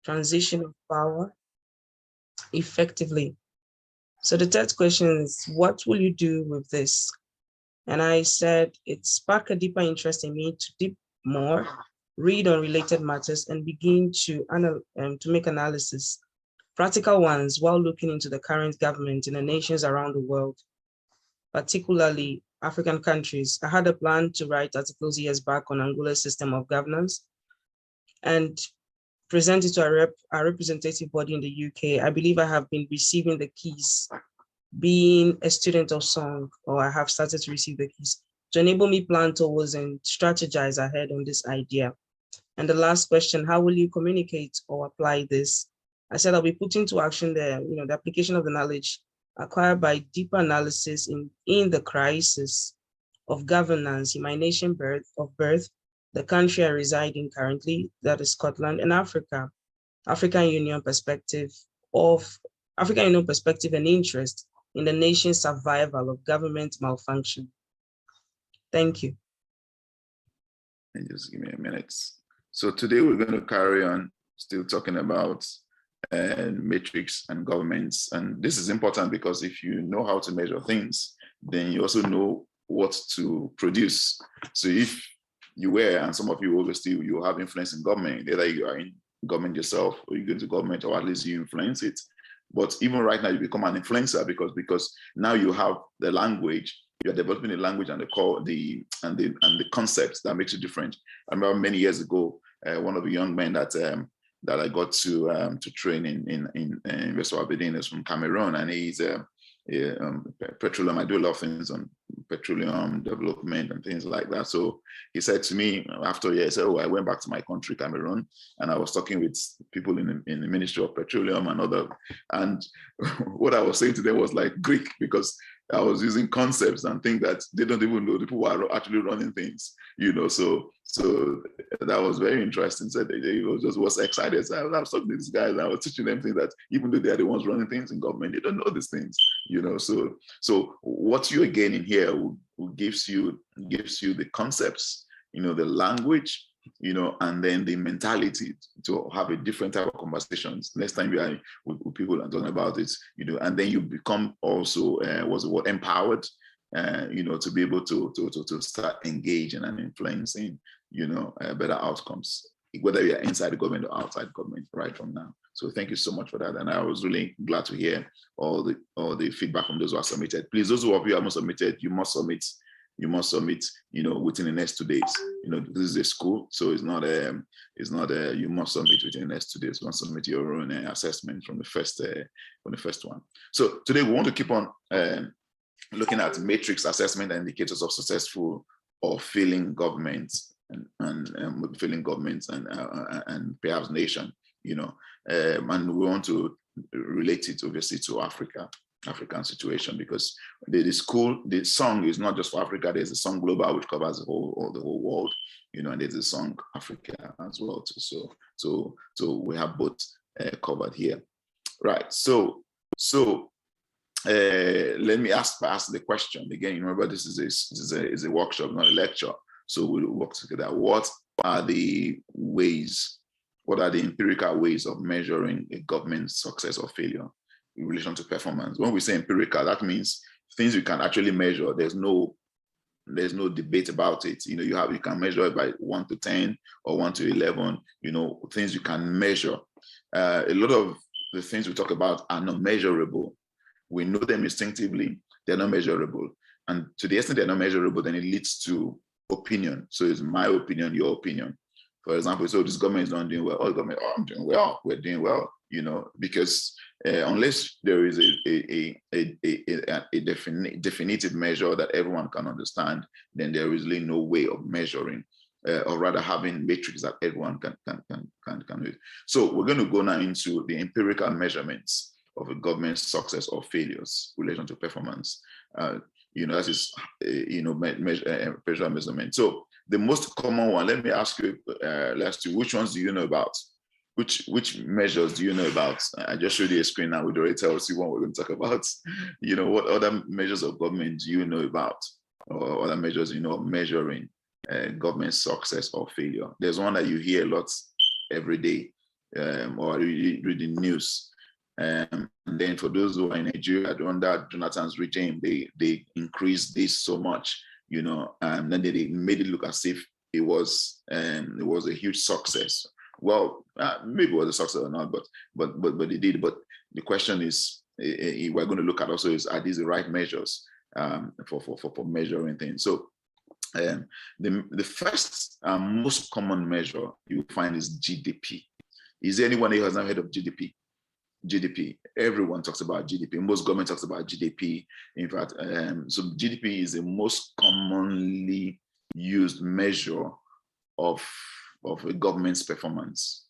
transition of power effectively. So the third question is, what will you do with this? And I said, it sparked a deeper interest in me to deep more, read on related matters, and begin to make analysis, practical ones, while looking into the current government in the nations around the world, particularly African countries. I had a plan to write articles years back on Angola's system of governance and present it to a representative body in the UK. I believe I have been receiving the keys, being a student of Song, or I have started to receive the keys to enable me plan towards and strategize ahead on this idea. And the last question, how will you communicate or apply this? I said I'll be putting to action the application of the knowledge acquired by deeper analysis in the crisis of governance in my nation of birth, the country I reside in currently, that is Scotland, and African Union perspective and interest in the nation's survival of government malfunction. Thank you. And just give me a minute. So today we're going to carry on still talking about metrics and governments. And this is important because if you know how to measure things, then you also know what to produce. So if you were, and some of you obviously, you have influence in government, either you are in government yourself or you go to government, or at least you influence it. But even right now, you become an influencer because now you have the language. You're developing the language and the concepts that makes it different. I remember many years ago, one of the young men that I got to train in West Aberdeen is from Cameroon, and he's petroleum. I do a lot of things on petroleum development and things like that. So he said to me after a year, he said, "Oh, I went back to my country, Cameroon, and I was talking with people in the Ministry of Petroleum and what I was saying to them was like Greek, because I was using concepts and things that they don't even know the people who are actually running things, So that was very interesting. Said he was excited. So I was talking to these guys and I was teaching them things that even though they are the ones running things in government, they don't know these things, So what you're gaining here gives you the concepts, the language, and then the mentality to have a different type of conversations. Next time you are with people and talking about it, and then you become also empowered, to be able to start engaging and influencing, better outcomes, whether you're inside the government or outside government right from now. So thank you so much for that. And I was really glad to hear all the feedback from those who are submitted. Please, those of you who haven't submitted, you must submit, within the next 2 days. This is a school, so it's not you must submit within the next 2 days. You must submit your own assessment from the first one. So today we want to keep on looking at matrix assessment and indicators of successful or failing governments and failing governments and perhaps nation, and we want to relate it obviously to African situation, because the song is not just for Africa. There's a song global which covers the whole world, and there's a song Africa as well too. So we have both covered here, right? So let me ask the question again. Remember, this is a workshop, not a lecture. So we'll work together. What are the empirical ways of measuring a government's success or failure in relation to performance? When we say empirical, that means things you can actually measure. There's no debate about it. You can measure it by 1 to 10 or 1 to 11. Things you can measure. A lot of the things we talk about are not measurable. We know them instinctively. They're not measurable, and to the extent they're not measurable, then it leads to opinion. So it's my opinion, your opinion. For example, so this government is not doing well. Oh, government, I'm doing well. We're doing well. Because unless there is a definitive measure that everyone can understand, then there is really no way of measuring, or rather having metrics that everyone can use. So we're going to go now into the empirical measurements of a government's success or failures in relation to performance. That is, measurement. So the most common one, let me ask you, last two, which ones do you know about? Which measures do you know about? I just showed you a screen now with already tells you what we're going to talk about. What other measures of government do you know about, or other measures measuring government success or failure? There's one that you hear a lot every day, or read the news. And then for those who are in Nigeria, under Jonathan's regime, they increased this so much, and then they made it look as if it was a huge success. Well, maybe it was a success or not, but they did. But the question is, we're going to look at also is, are these the right measures for measuring things? So the first most common measure you will find is GDP. Is there anyone who has not heard of GDP? GDP. Everyone talks about GDP. Most government talks about GDP. In fact, so GDP is the most commonly used measure of a government's performance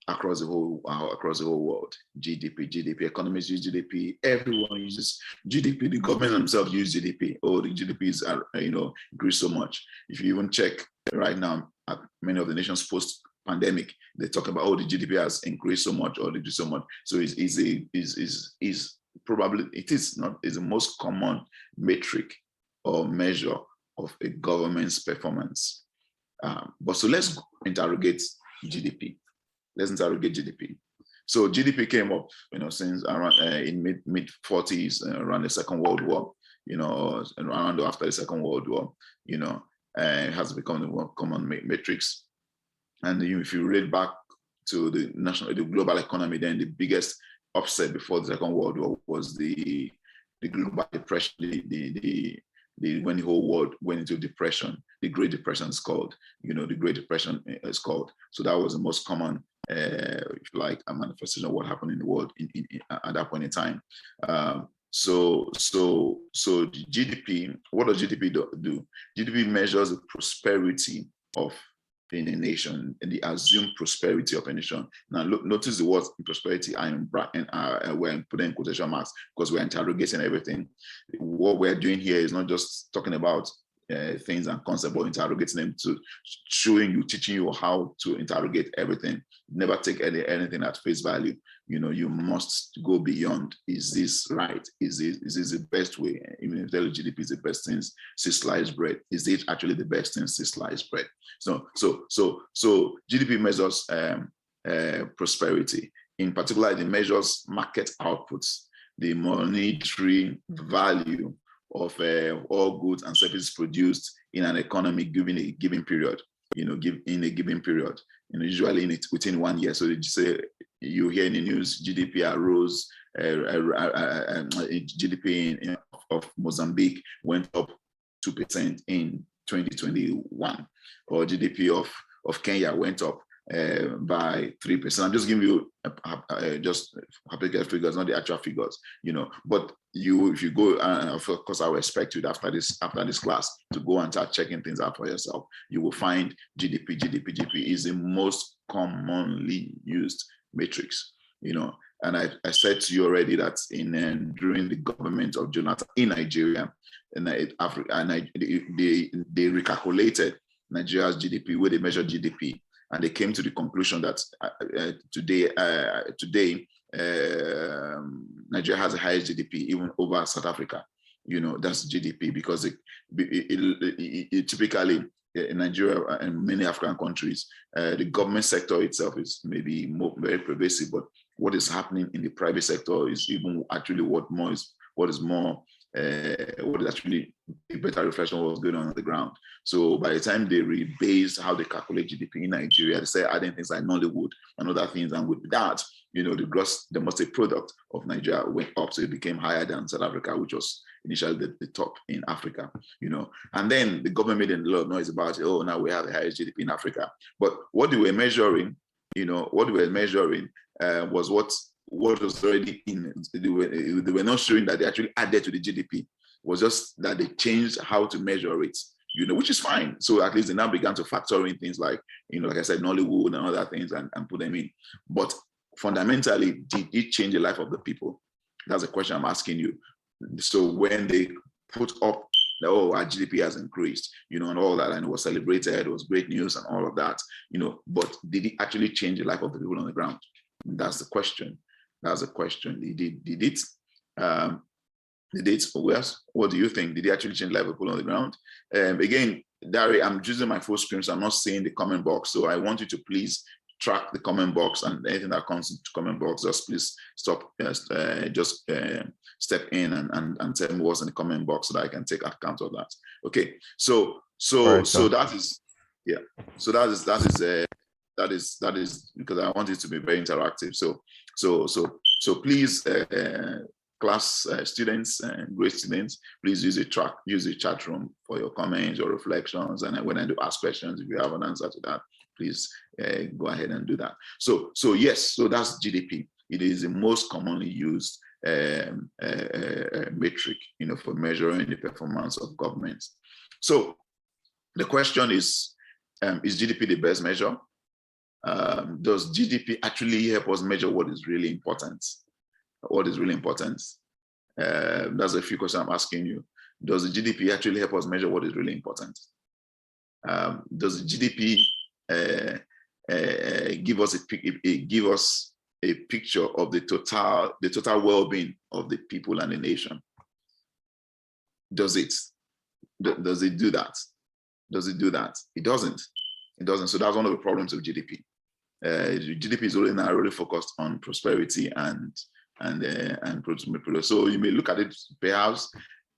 across the whole world. GDP. Economists use GDP. Everyone uses GDP. The government themselves use GDP. Oh, the GDP is increased so much. If you even check right now at many of the nations post-pandemic, they talk about, oh, the GDP has increased so much or reduced so much. So it's the most common metric or measure of a government's performance. But so let's interrogate GDP. Let's interrogate GDP. So GDP came up, since around in mid 40s, around the Second World War, around after the Second World War, it has become the more common matrix. And if you read back to the global economy, then the biggest upset before the Second World War was the global depression, when the whole world went into depression. The Great Depression is called, the Great Depression is called. So that was the most common, if you like, a manifestation of what happened in the world at that point in time. So the GDP, what does GDP do? GDP measures the prosperity of in a nation and the assumed prosperity of a nation. Now, notice the words prosperity we're putting in quotation marks because we're interrogating everything. What we're doing here is not just talking about things and concepts, but interrogating them, to teaching you how to interrogate everything. Never take anything at face value. You must go beyond. Is this right? Is this the best way? Even if the GDP is the best thing, see sliced bread. Is it actually the best thing, see sliced bread? So GDP measures prosperity. In particular, it measures market outputs, the monetary value of all goods and services produced in an economy given a given period. Usually within 1 year. So you hear in the news, GDP arose, GDP of Mozambique went up 2% in 2021, or GDP of Kenya went up by 3%. I'm just giving you just hypothetical figures, not the actual figures, But if you go, of course, I will expect you after this class to go and start checking things out for yourself. You will find GDP is the most commonly used matrix, And I said to you already that during the government of Jonathan in Nigeria, and Africa, and they recalculated Nigeria's GDP, where they measure GDP, and they came to the conclusion that today Nigeria has the highest GDP, even over South Africa. That's GDP, because it typically in Nigeria and many African countries, the government sector itself is maybe very pervasive, but what is happening in the private sector is even actually what is actually a better reflection of what's going on the ground. So by the time they rebase how they calculate GDP in Nigeria, they say adding things like Nollywood and other things, and with that, the gross domestic product of Nigeria went up, so it became higher than South Africa, which was initially the top in Africa. And then the government made a lot of noise about, oh, now we have the highest GDP in Africa. But what they were measuring, was what was already in. They were not showing that they actually added to the GDP. It was just that they changed how to measure it, which is fine. So at least they now began to factor in things like, like I said, Nollywood and other things and put them in. But fundamentally, did it change the life of the people? That's a question I'm asking you. So when they put up, our GDP has increased, and all that, and it was celebrated, it was great news and all of that, but did it actually change the life of the people on the ground? That's the question. That's the question. Did it? What do you think? Did it actually change the life of people on the ground? Again, Dari, I'm using my full screen, so I'm not seeing the comment box. So I want you to please track the comment box, and anything that comes into comment box, just please stop, step in and tell me what's in the comment box so that I can take account of that. Okay, so that is, yeah. So that is because I want it to be very interactive. So please, class students and grade students, please use the chat room for your comments or reflections. And when I do ask questions, if you have an answer to that, please go ahead and do that. So yes, so that's GDP. It is the most commonly used metric, for measuring the performance of governments. So the question is GDP the best measure? Does GDP actually help us measure what is really important? What is really important? That's a few questions I'm asking you. Does the GDP actually help us measure what is really important? Does the GDP give us a picture of the total well-being of the people and the nation? Does it do that? Does it do that? It doesn't. It doesn't. So that's one of the problems of GDP. GDP is really now really focused on prosperity and so you may look at it perhaps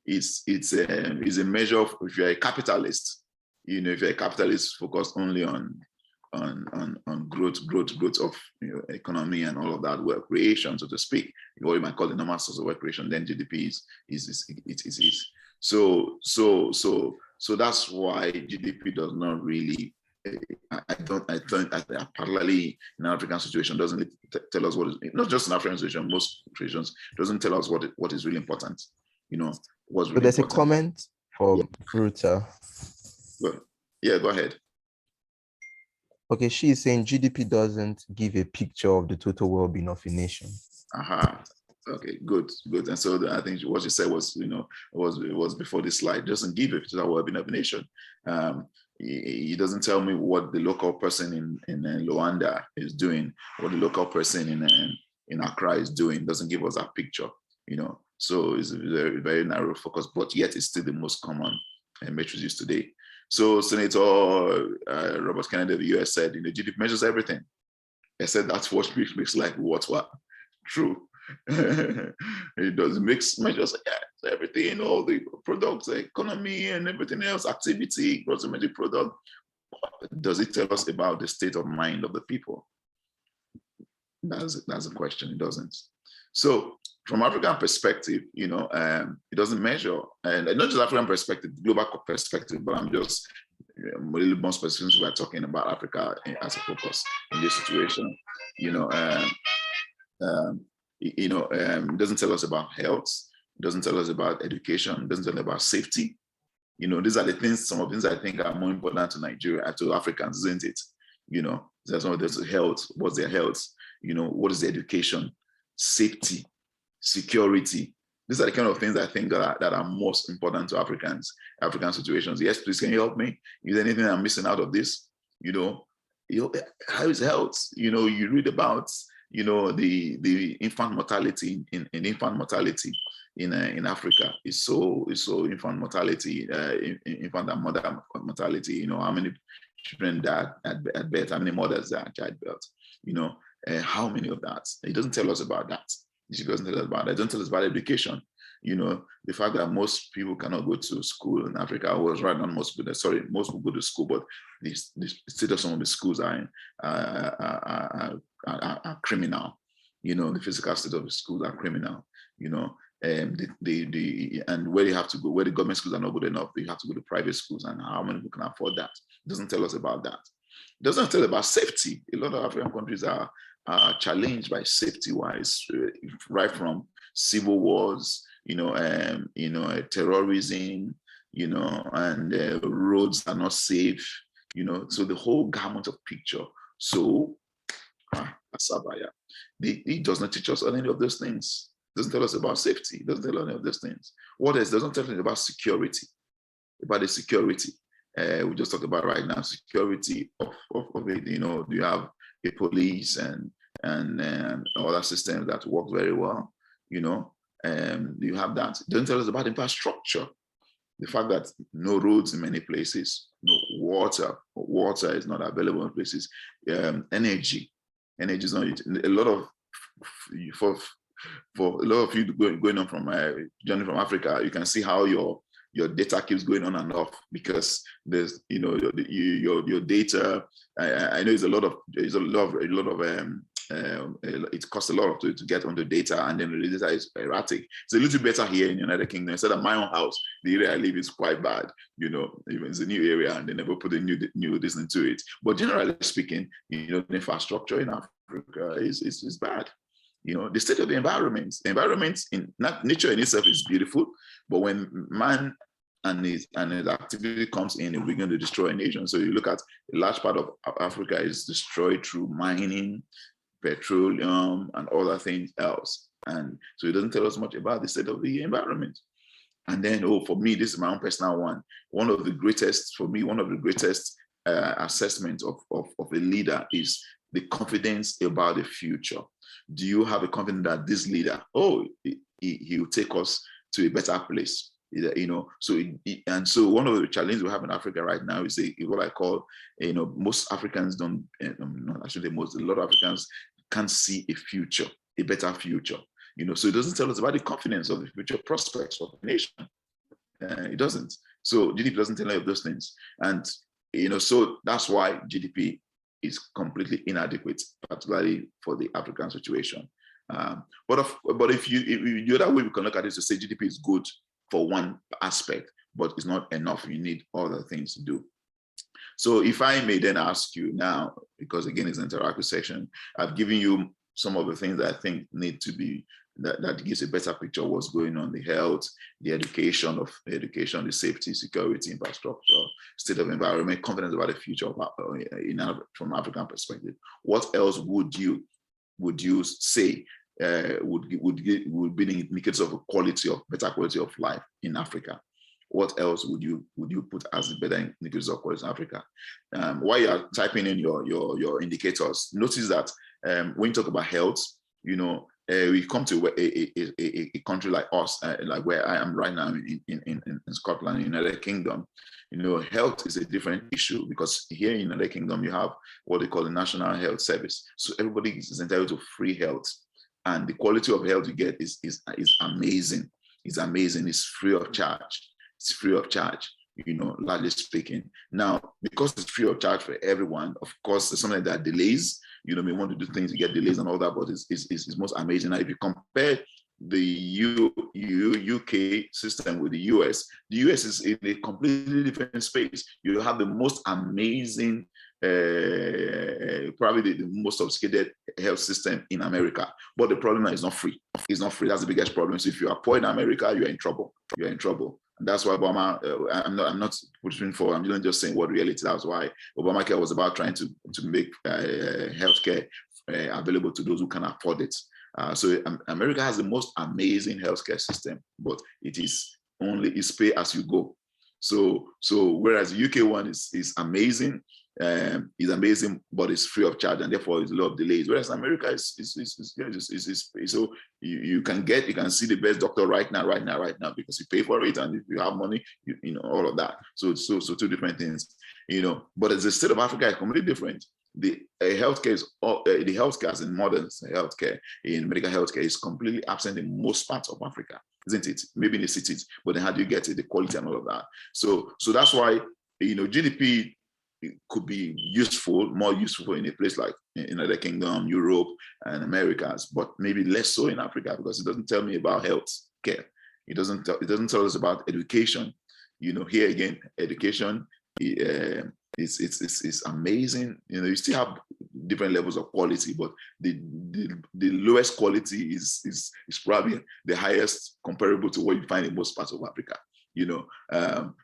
it's a measure of, if you're a capitalist, if you're a capitalist focused only on growth of economy and all of that, work creation, so to speak, what you might call the normal source of work creation, then GDP is. So that's why GDP does not really. I think particularly in an African situation, doesn't tell us what is, not just in African situation, most situations, doesn't tell us what is really important. What's really but there's important. A comment from Ruta. Yeah, go ahead. Okay, she is saying GDP doesn't give a picture of the total well-being of a nation. Okay, good. And so I think what you said was, was before this slide. It doesn't give a picture of the well-being of a nation. It doesn't tell me what the local person in Luanda is doing, what the local person in Accra is doing. It doesn't give us that picture, So it's a very, very narrow focus, but yet it's still the most common metric used today. So Senator Robert Kennedy of the US said, GDP measures everything. I said that's what makes like what true. It does measures everything, all the products, the economy, and everything else, activity, gross domestic product. Does it tell us about the state of mind of the people? That's a question. It doesn't. So from African perspective, it doesn't measure, and not just African perspective, global perspective, but I'm just a little more specific. We're talking about Africa as a focus in this situation. It doesn't tell us about health. It doesn't tell us about education. It doesn't tell us about safety. These are the things, some of the things I think are more important to Nigeria, to Africans, isn't it? There's some of this health. What's their health? What is the education, safety, security? These are the kind of things I think that are most important to African situations. Yes, please, can you help me? Is there anything I'm missing out of this? How is health? You read about the infant mortality in infant mortality in Africa is so infant mortality, infant and mother mortality. How many children died at birth? How many mothers died at childbirth? How many of that? It doesn't tell us about that. It doesn't tell us about that. It doesn't tell us about education. The fact that most people cannot go to school in Africa was right on most people. Sorry, most people go to school, but the state of some of the schools are criminal. The physical state of the schools are criminal. And where you have to go, where the government schools are not good enough, you have to go to private schools, and how many people can afford that? It doesn't tell us about that. It doesn't tell about safety. A lot of African countries are challenged by safety-wise, right from civil wars, terrorism, and roads are not safe, so the whole gamut of picture. So, it does not teach us any of those things. It doesn't tell us about safety. It doesn't tell us any of those things. What else? It doesn't tell us about security, about the security. We just talked about right now, security of it. Do you have a police and other systems that work very well? Do you have that? It doesn't tell us about infrastructure. The fact that no roads in many places, Water is not available in places. Energy is not a lot of for a lot of you going on from journey from Africa. You can see how your data keeps going on and off because there's your data. I know it costs a lot to get on the data, and then the data is erratic. It's a little better here in the United Kingdom. Instead of my own house, the area I live is quite bad. Even it's a new area and they never put a new this into it. But generally speaking, the infrastructure in Africa is bad. The state of the environment in nature in itself is beautiful, but when man and his activity comes in, and we're going to destroy a nation. So you look at a large part of Africa is destroyed through mining, petroleum, and other things else. And so it doesn't tell us much about the state of the environment. And then, for me, this is my own personal one. One of the greatest assessments of a leader is the confidence about the future. Do you have a confidence that this leader, he will take us to a better place? So one of the challenges we have in Africa right now is what I call, most Africans don't, actually most, a lot of Africans can't see a better future. So it doesn't tell us about the confidence of the future prospects of the nation. It doesn't. So GDP doesn't tell any of those things. And, so that's why GDP is completely inadequate, particularly for the African situation. But if the other way we can look at it is to say GDP is good for one aspect, but it's not enough. You need other things to do. So if I may then ask you now, because again, it's an interactive section, I've given you some of the things that I think need to be, that gives a better picture of what's going on, the health, the education, the safety, security, infrastructure, state of environment, confidence about the future from African perspective. What else would you say would be the indicators of better quality of life in Africa? What else would you put as the better indicators of quality in Africa? While you are typing in your indicators, notice that when you talk about health, we come to a country like us, like where I am right now in Scotland, United Kingdom. Health is a different issue because here in United Kingdom you have what they call the National Health Service. So everybody is entitled to free health, and the quality of health you get is amazing. It's amazing. It's free of charge. It's free of charge. Largely speaking. Now, because it's free of charge for everyone, of course, there's something that delays. We want to do things to get delays and all that, but it's most amazing. Now, if you compare the UK system with the US is in a completely different space. You have the most amazing, probably the most sophisticated health system in America. But the problem is not free. It's not free. That's the biggest problem. So if you are poor in America, you're in trouble. You're in trouble. And that's why Obama, I'm not pushing for, I'm just saying what reality. That's why Obamacare was about trying to make healthcare available to those who can afford it. So America has the most amazing healthcare system, but it's pay as you go. So whereas the UK one is amazing, but it's free of charge, and therefore it's a lot of delays. Whereas America is so you can see the best doctor right now because you pay for it, and if you have money, all of that. So two different things, But as the state of Africa is completely different. The healthcare as in modern healthcare, in medical healthcare, is completely absent in most parts of Africa, isn't it? Maybe in the cities, but then how do you get it? The quality and all of that. So that's why GDP could be more useful in a place like United Kingdom, Europe, and Americas, but maybe less so in Africa because it doesn't tell me about health care. It doesn't tell us about education. Here again, education. It's amazing. You still have different levels of quality, but the lowest quality is probably the highest comparable to what you find in most parts of Africa.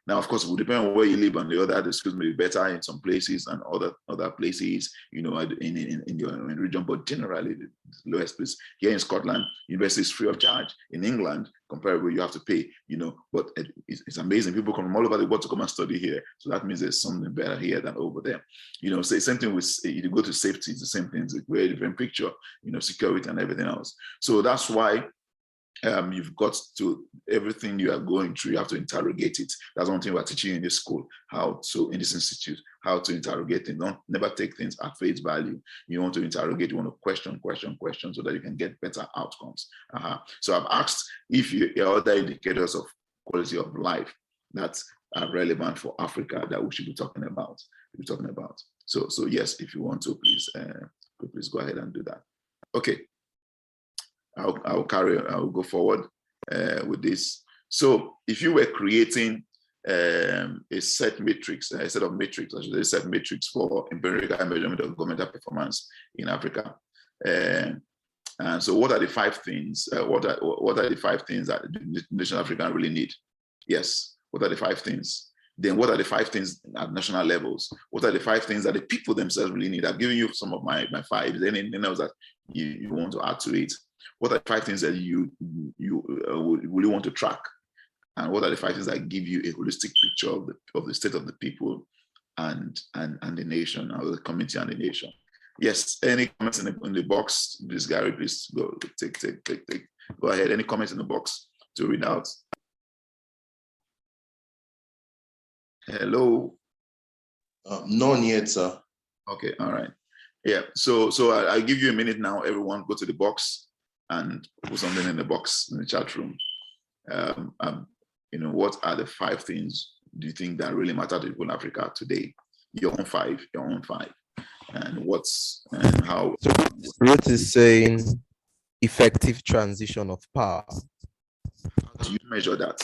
Now of course it will depend on where you live, and the other schools may be better in some places and other places, in your region, but generally the lowest place. Here in Scotland, university is free of charge. In England, comparable, you have to pay, but it's amazing. People come from all over the world to come and study here. So that means there's something better here than over there. So same thing with, you go to safety, it's the same thing. It's a very different picture, security and everything else. So that's why you've got to, everything you are going through, you have to interrogate it. That's one thing we're teaching you in this school, in this institute, how to interrogate things. Don't never take things at face value. You want to interrogate, you want to question so that you can get better outcomes. So I've asked if there are other indicators of quality of life that are relevant for Africa that we should be talking about. So yes, if you want to, please go ahead and do that. Okay. I'll go forward with this. So if you were creating a set matrix, a set of matrix, I should say, set matrix for empirical measurement of governmental performance in Africa. And so what are the 5 things? What are the 5 things that the nation of Africa really need? Yes, what are the 5 things? Then what are the 5 things at national levels? What are the 5 things that the people themselves really need? I've given you some of my 5. Is there anything else that you want to add to it? What are the 5 things that you really want to track? And what are the 5 things that give you a holistic picture of the state of the people and the nation, or the community and the nation? Yes, any comments in the box? Please, Gary, please go take. Go ahead. Any comments in the box to read out? Hello? None yet, sir. Okay, all right. Yeah, so I'll give you a minute now. Everyone go to the box and put something in the box in the chat room. What are the 5 things do you think that really matter to people in Africa today? Your own 5. And how? Ruth is saying effective transition of power. How do you measure that?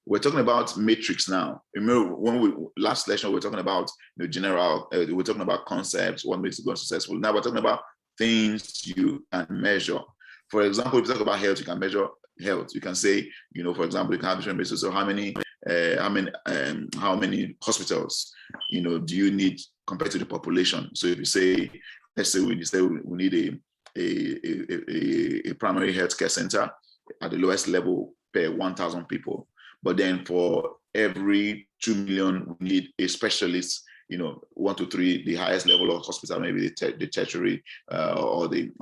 We're talking about matrix now. Remember when last lesson we were talking about general, we're talking about concepts, what makes it go successful. Now we're talking about things you can measure. For example, if you talk about health, you can measure health. You can say, for example, you can have different bases. So how many hospitals, do you need compared to the population? So if you say, let's say we need a primary healthcare center at the lowest level per 1,000 people. But then for every 2 million, we need a specialist, 1 to 3, the highest level of hospital, maybe the tertiary or the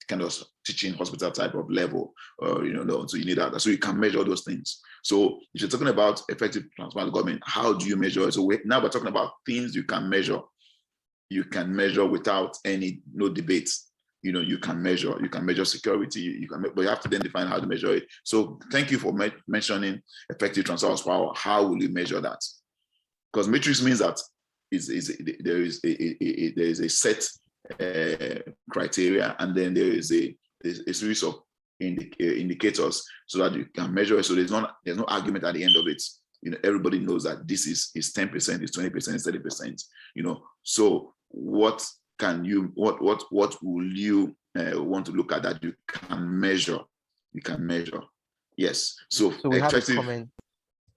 kind of teaching hospital type of level, so you need that. So you can measure those things. So if you're talking about effective transparent government, how do you measure it? So now we're talking about things you can measure. You can measure without no debate. You can measure security, but you have to then define how to measure it. So thank you for mentioning effective transfer of power. How will you measure that? Because matrix means that there is a set criteria, and then there is a series of indicators so that you can measure it. So there's no argument at the end of it. Everybody knows that this is 10%, is 20%, is 30%. So what will you want to look at that you can measure? Yes. So we have a comment.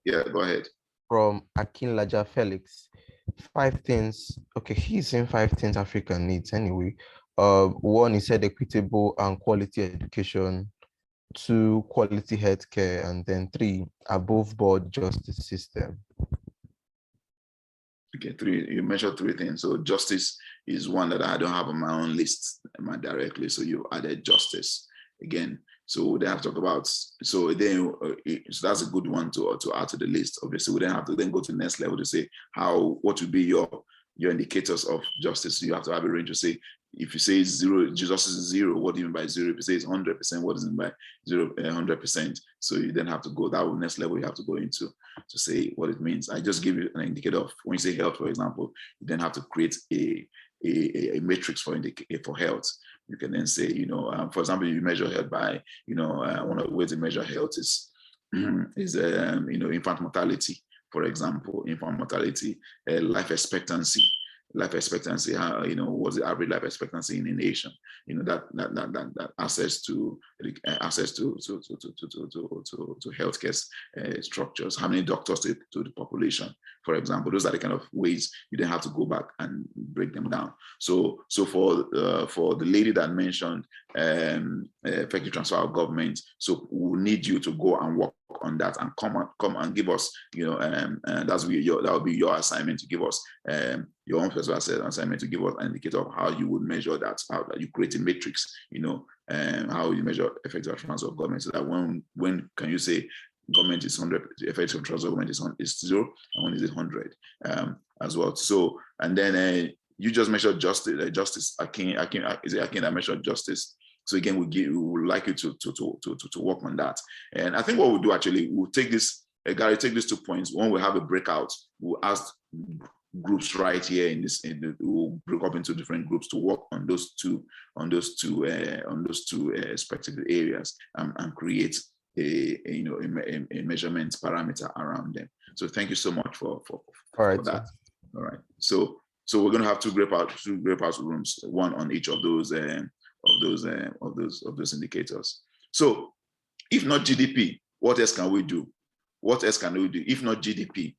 Yeah, go ahead. From Akinlaja Felix. 5 things. Okay, he's saying 5 things Africa needs anyway. 1, he said equitable and quality education. 2, quality healthcare, and then 3, above board justice system. Okay, 3. You mentioned 3 things. So justice is one that I don't have on my own list directly. So you added justice again. So they have to talk about. So that's a good one to add to the list. Obviously, we then have to then go to the next level to say what would be your indicators of justice. So you have to have a range to say, if you say 0, justice is 0, what do you mean by 0? If you say it's 100%, what is it by 100%? So you then have to go that next level. You have to go into to say what it means. I just give you an indicator of when you say health, for example. You then have to create a matrix for health. You can then say, for example, you measure health by, one of the ways to measure health is infant mortality. For example, infant mortality, life expectancy, how, what's the average life expectancy in a nation, that access to healthcare structures, how many doctors to the population, for example. Those are the kind of ways you then have to go back and break them down. So for the lady that mentioned effective transfer of government. So we'll need you to go and work on that and come and give us, that will be your assignment to give us your own personal assignment to give us an indicator of how you would measure that, how you create a matrix, how you measure effective transfer of government, so that when can you say government is 100, the effective transfer of government is 0, and when is it 100 as well. So, and then you just measure justice. Akin that measured justice. So again, we would like you to work on that. And I think what we'll do actually, we'll take this, Gary, take these 2 points. When we have a breakout, we'll ask groups right here we'll break up into different groups to work on those two respective areas, and create a measurement parameter around them. So thank you so much for that. All right. So we're going to have two grape house rooms, one on each of those indicators. So if not GDP, what else can we do? If not GDP?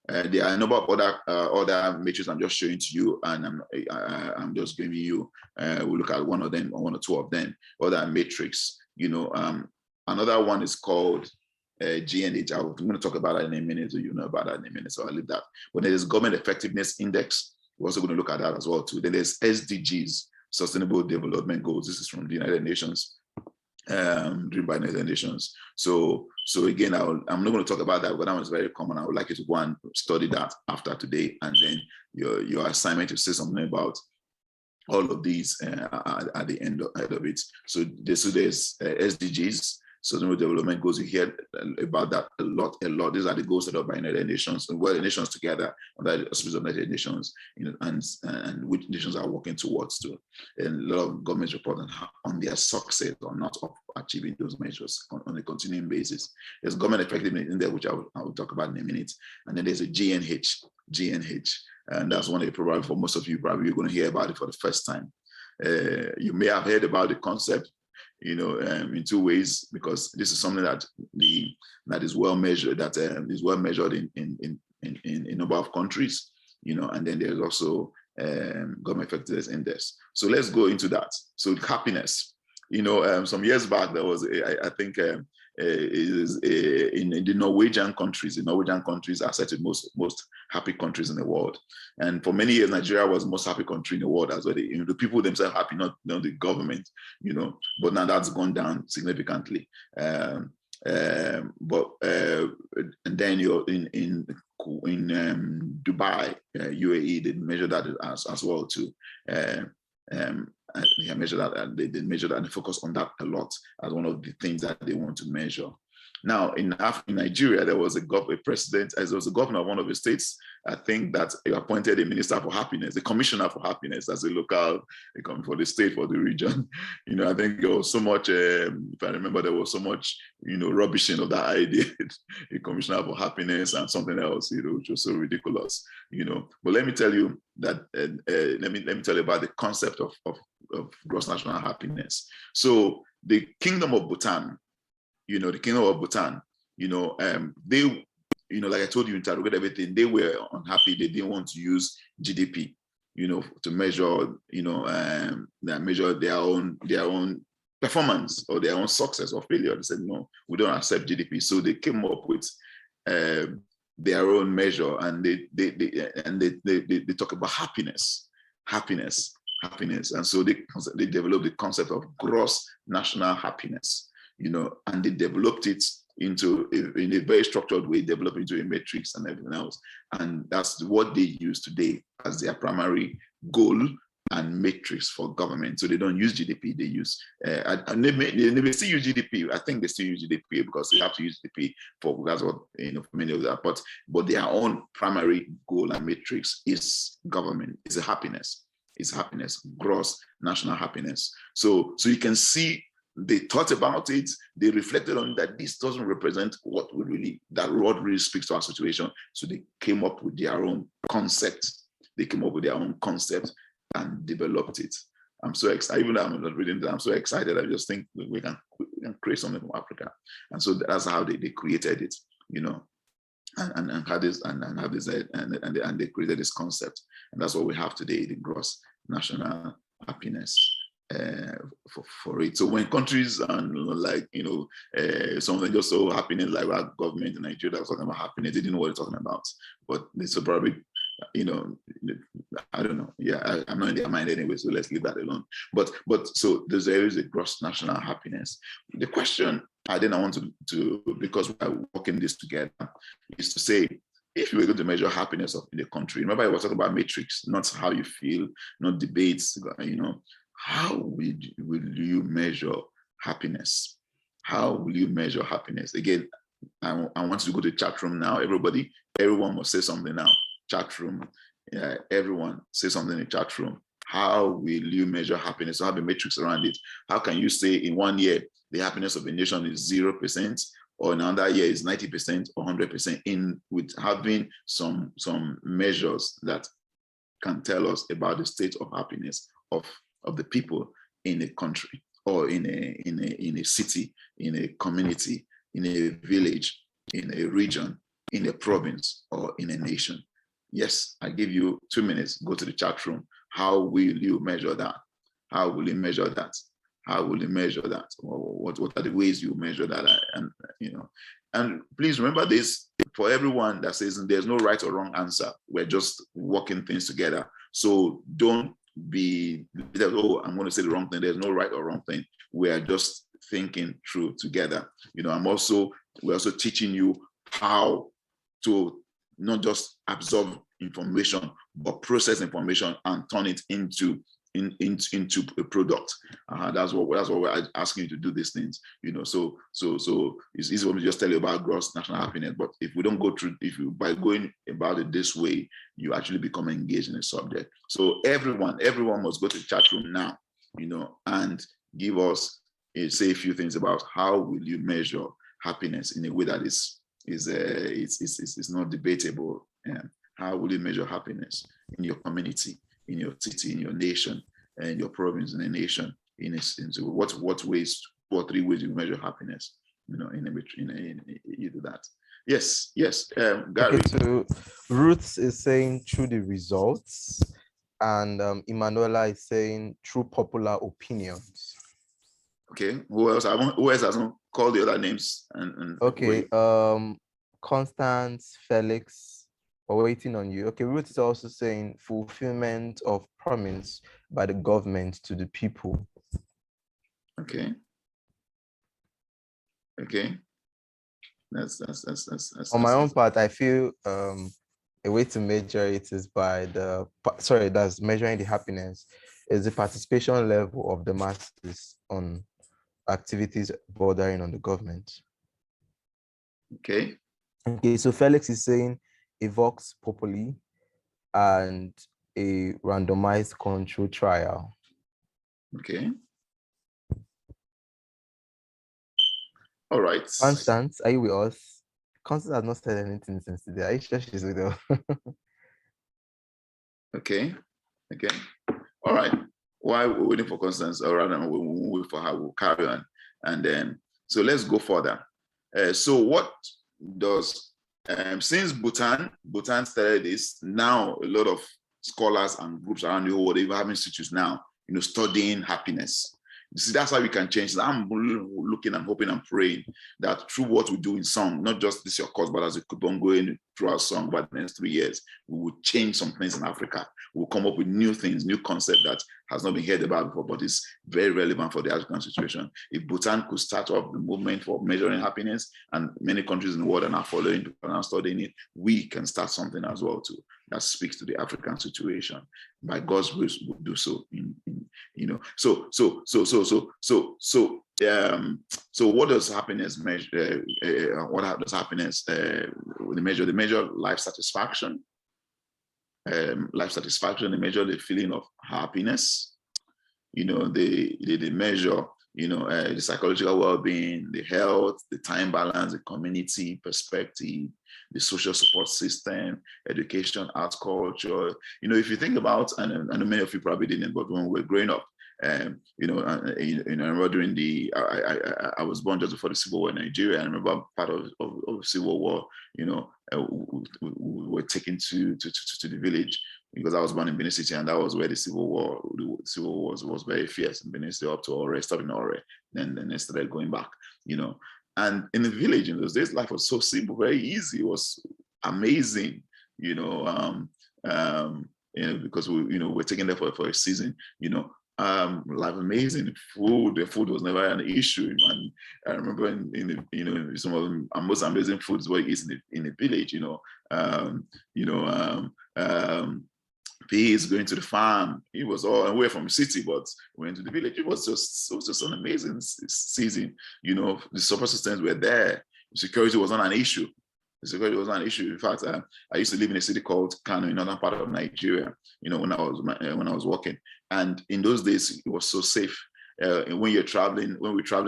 There are a number of other metrics I'm just showing to you, and I'm just giving you. We'll look at one of them, or one or two of them. Other metrics, another one is called GNH. I'm going to talk about that in a minute, so you know about that in a minute. So I'll leave that. But there's Government Effectiveness Index. We're also going to look at that as well too. Then there's SDGs, Sustainable Development Goals. This is from the United Nations, driven by United Nations. So again, I'm not going to talk about that, but that was very common. I would like you to go and study that after today, and then your assignment to say something about all of these at the end of it. So there's SDGs, Sustainable Development Goals. You hear about that a lot. These are the goals set up by United Nations, and the nations together under the auspices of United Nations, and which nations are working towards to. And a lot of governments report on their success or not of achieving those measures on a continuing basis. There's Government Effectiveness Index, which I will talk about in a minute. And then there's a GNH. And that's one that probably for most of you, probably you're going to hear about it for the first time. You may have heard about the concept, in two ways, because this is something that is well measured, in a number of countries, and then there's also Government Effectiveness Index. So let's go into that. So happiness, some years back, there was, I think, in the Norwegian countries. The Norwegian countries are said to be most happy countries in the world, and for many years Nigeria was the most happy country in the world as well. The people themselves happy, not the government, but now that's gone down significantly. And then you're in Dubai, UAE, they measure that as well too. They measure that, and they measure that and focus on that a lot as one of the things that they want to measure. Now, in Nigeria, there was a president, as was a governor of one of the states, I think, that appointed a minister for happiness, a commissioner for happiness, as a local, for the state, for the region. I think there was so much, if I remember, there was so much, rubbishing of that idea, a commissioner for happiness and something else, which was so ridiculous, But let me tell you that, let me tell you about the concept of gross national happiness. So the Kingdom of Bhutan, they, like I told you, interrogate everything. They were unhappy. They didn't want to use GDP, to measure, measure their own performance or their own success or failure. They said, no, we don't accept GDP. So they came up with their own measure, and they talk about happiness. And so they developed the concept of gross national happiness. And they developed it in a very structured way, developed into a matrix and everything else. And that's what they use today as their primary goal and matrix for government. So they don't use GDP, they use, and they may still use GDP. I think they still use GDP because they have to use GDP that's what, for many of that. But their own primary goal and matrix is government, is happiness. It's happiness, gross national happiness. So you can see, they thought about it, they reflected on that this doesn't represent what really speaks to our situation. So they came up with their own concept. And developed it. I'm so excited, even though I'm not reading that, I'm so excited. I just think we can create something from Africa. And so that's how they created it, and had this and they created this concept. And that's what we have today, the gross national happiness. for it. So when countries and like something just so happiness, like our government in Nigeria that was talking about happiness, they didn't know what they're talking about. But it's probably I don't know. Yeah, I'm not in their mind anyway, so let's leave that alone. But so there is a gross national happiness. The question I want to because we're working this together is to say, if you were going to measure happiness in the country, remember I was talking about metrics, not how you feel, not debates, how will you measure happiness? How will you measure happiness? Again, I want you to go to the chat room now. Everyone must say something now. Chat room. Yeah, everyone say something in the chat room. How will you measure happiness? So have a matrix around it. How can you say in 1 year the happiness of a nation is 0%, or in another year is 90% or 100%? In with having some measures that can tell us about the state of happiness of the people in a country, or in a city, in a community, in a village, in a region, in a province, or in a nation. Yes, I give you 2 minutes. Go to the chat room. How will you measure that? How will you measure that? How will you measure that? What are the ways you measure that? And please remember this, for everyone that says there's no right or wrong answer. We're just working things together. So don't be that, oh, I'm going to say the wrong thing. There's no right or wrong thing. We are just thinking through together. We're also teaching you how to not just absorb information, but process information and turn it into a product. That's what we're asking you to do, these things. So it's easy for me to just tell you about gross national happiness, but if we don't go through, by going about it this way, you actually become engaged in the subject. So everyone must go to the chat room now, and give us say a few things about how will you measure happiness in a way that is not debatable. How will you measure happiness in your community, in your city, in your nation, and your province, in a nation? So what ways, 2 or 3 ways you measure happiness? You do that. Yes. Gary. Okay, so Ruth is saying through the results, and Emanuela is saying through popular opinions. Okay. Who else hasn't called the other names? Okay. Constance, Felix, we're waiting on you. Okay, Ruth is also saying fulfillment of promise by the government to the people. Okay. That's on my own part, I feel a way to measure it is by that's measuring the happiness is the participation level of the masses on activities bordering on the government. Okay, so Felix is saying a vox populi and a randomized control trial. Okay. All right. Constance, are you with us? Constance has not said anything since today. Are you sure she's with us? Okay. All right. While we're waiting for Constance, or rather, we'll wait for her, we'll carry on. And then, so let's go further. So what does, since Bhutan started this, now a lot of scholars and groups around the world, they have institutes now, studying happiness. You see, that's how we can change. I'm looking and hoping and praying that through what we do in song, not just this your course, but as we keep on going through our song by the next 3 years, we will change some things in Africa. We'll come up with new things, new concept that has not been heard about before, but is very relevant for the African situation. If Bhutan could start off the movement for measuring happiness, and many countries in the world are now following and are studying it, we can start something as well too that speaks to the African situation. By God's grace, we'll do so. So what does happiness measure? What does happiness measure? They measure life satisfaction. They measure the feeling of happiness. They measure, the psychological well-being, the health, the time balance, the community perspective, the social support system, education, arts, culture. If you think about, and I know many of you probably didn't, but when we were growing up, I remember during I was born just before the Civil War in Nigeria. I remember part of the Civil War, we were taken to the village because I was born in Benin City, and that was where the civil war was very fierce in Benin City up to Ore, stopping Ore, then they started going back, And in the village in those days, life was so simple, very easy. It was amazing, because we're taking there for a season, life amazing. The food was never an issue. And I remember in some of the most amazing foods were eaten in the village, peas, going to the farm. It was all away from the city, but went to the village. It was just an amazing season. The support systems were there. Security was not an issue. The security was not an issue. In fact, I used to live in a city called Kano, in another part of Nigeria. When I was working, and in those days it was so safe. When we're traveling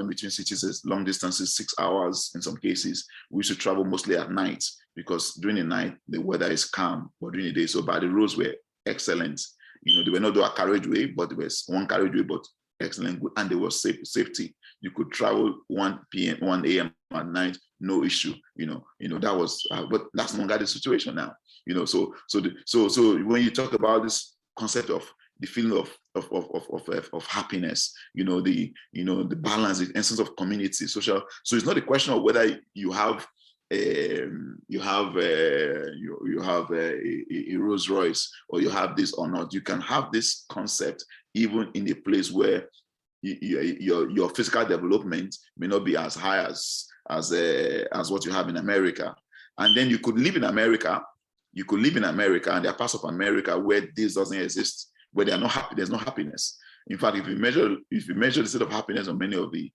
between cities, it's long distances, 6 hours in some cases. We used to travel mostly at night, because during the night the weather is calm, but during the day, but the roads were excellent. They were not a carriageway, but there was one carriageway, but excellent, good, and there was safety. You could travel 1 a.m. at night, no issue. That was, but that's no longer the situation now. So when you talk about this concept of the feeling of happiness, the balance, the essence of community, social. So it's not a question of whether you have a Rolls Royce or you have this or not. You can have this concept even in a place where your physical development may not be as high as what you have in America. And then you could live in America. And there are parts of America where this doesn't exist, where they are not happy. There's no happiness. In fact, if you measure the state of happiness of many of the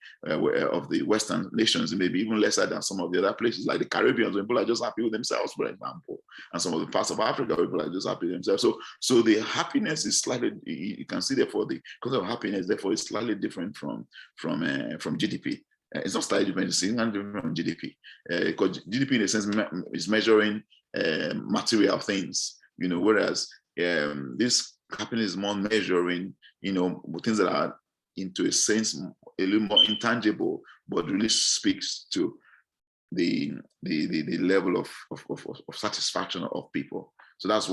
Western nations, it may be even lesser than some of the other places, like the Caribbean, where people are just happy with themselves, for example, and some of the parts of Africa where people are just happy with themselves. So the happiness is slightly, you can see therefore the concept of happiness, therefore, is slightly different from GDP. It's not slightly different, it's different from GDP, because GDP in a sense is measuring material things, whereas this happiness is more measuring, things that are, into a sense, a little more intangible, but really speaks to the level of satisfaction of people. So that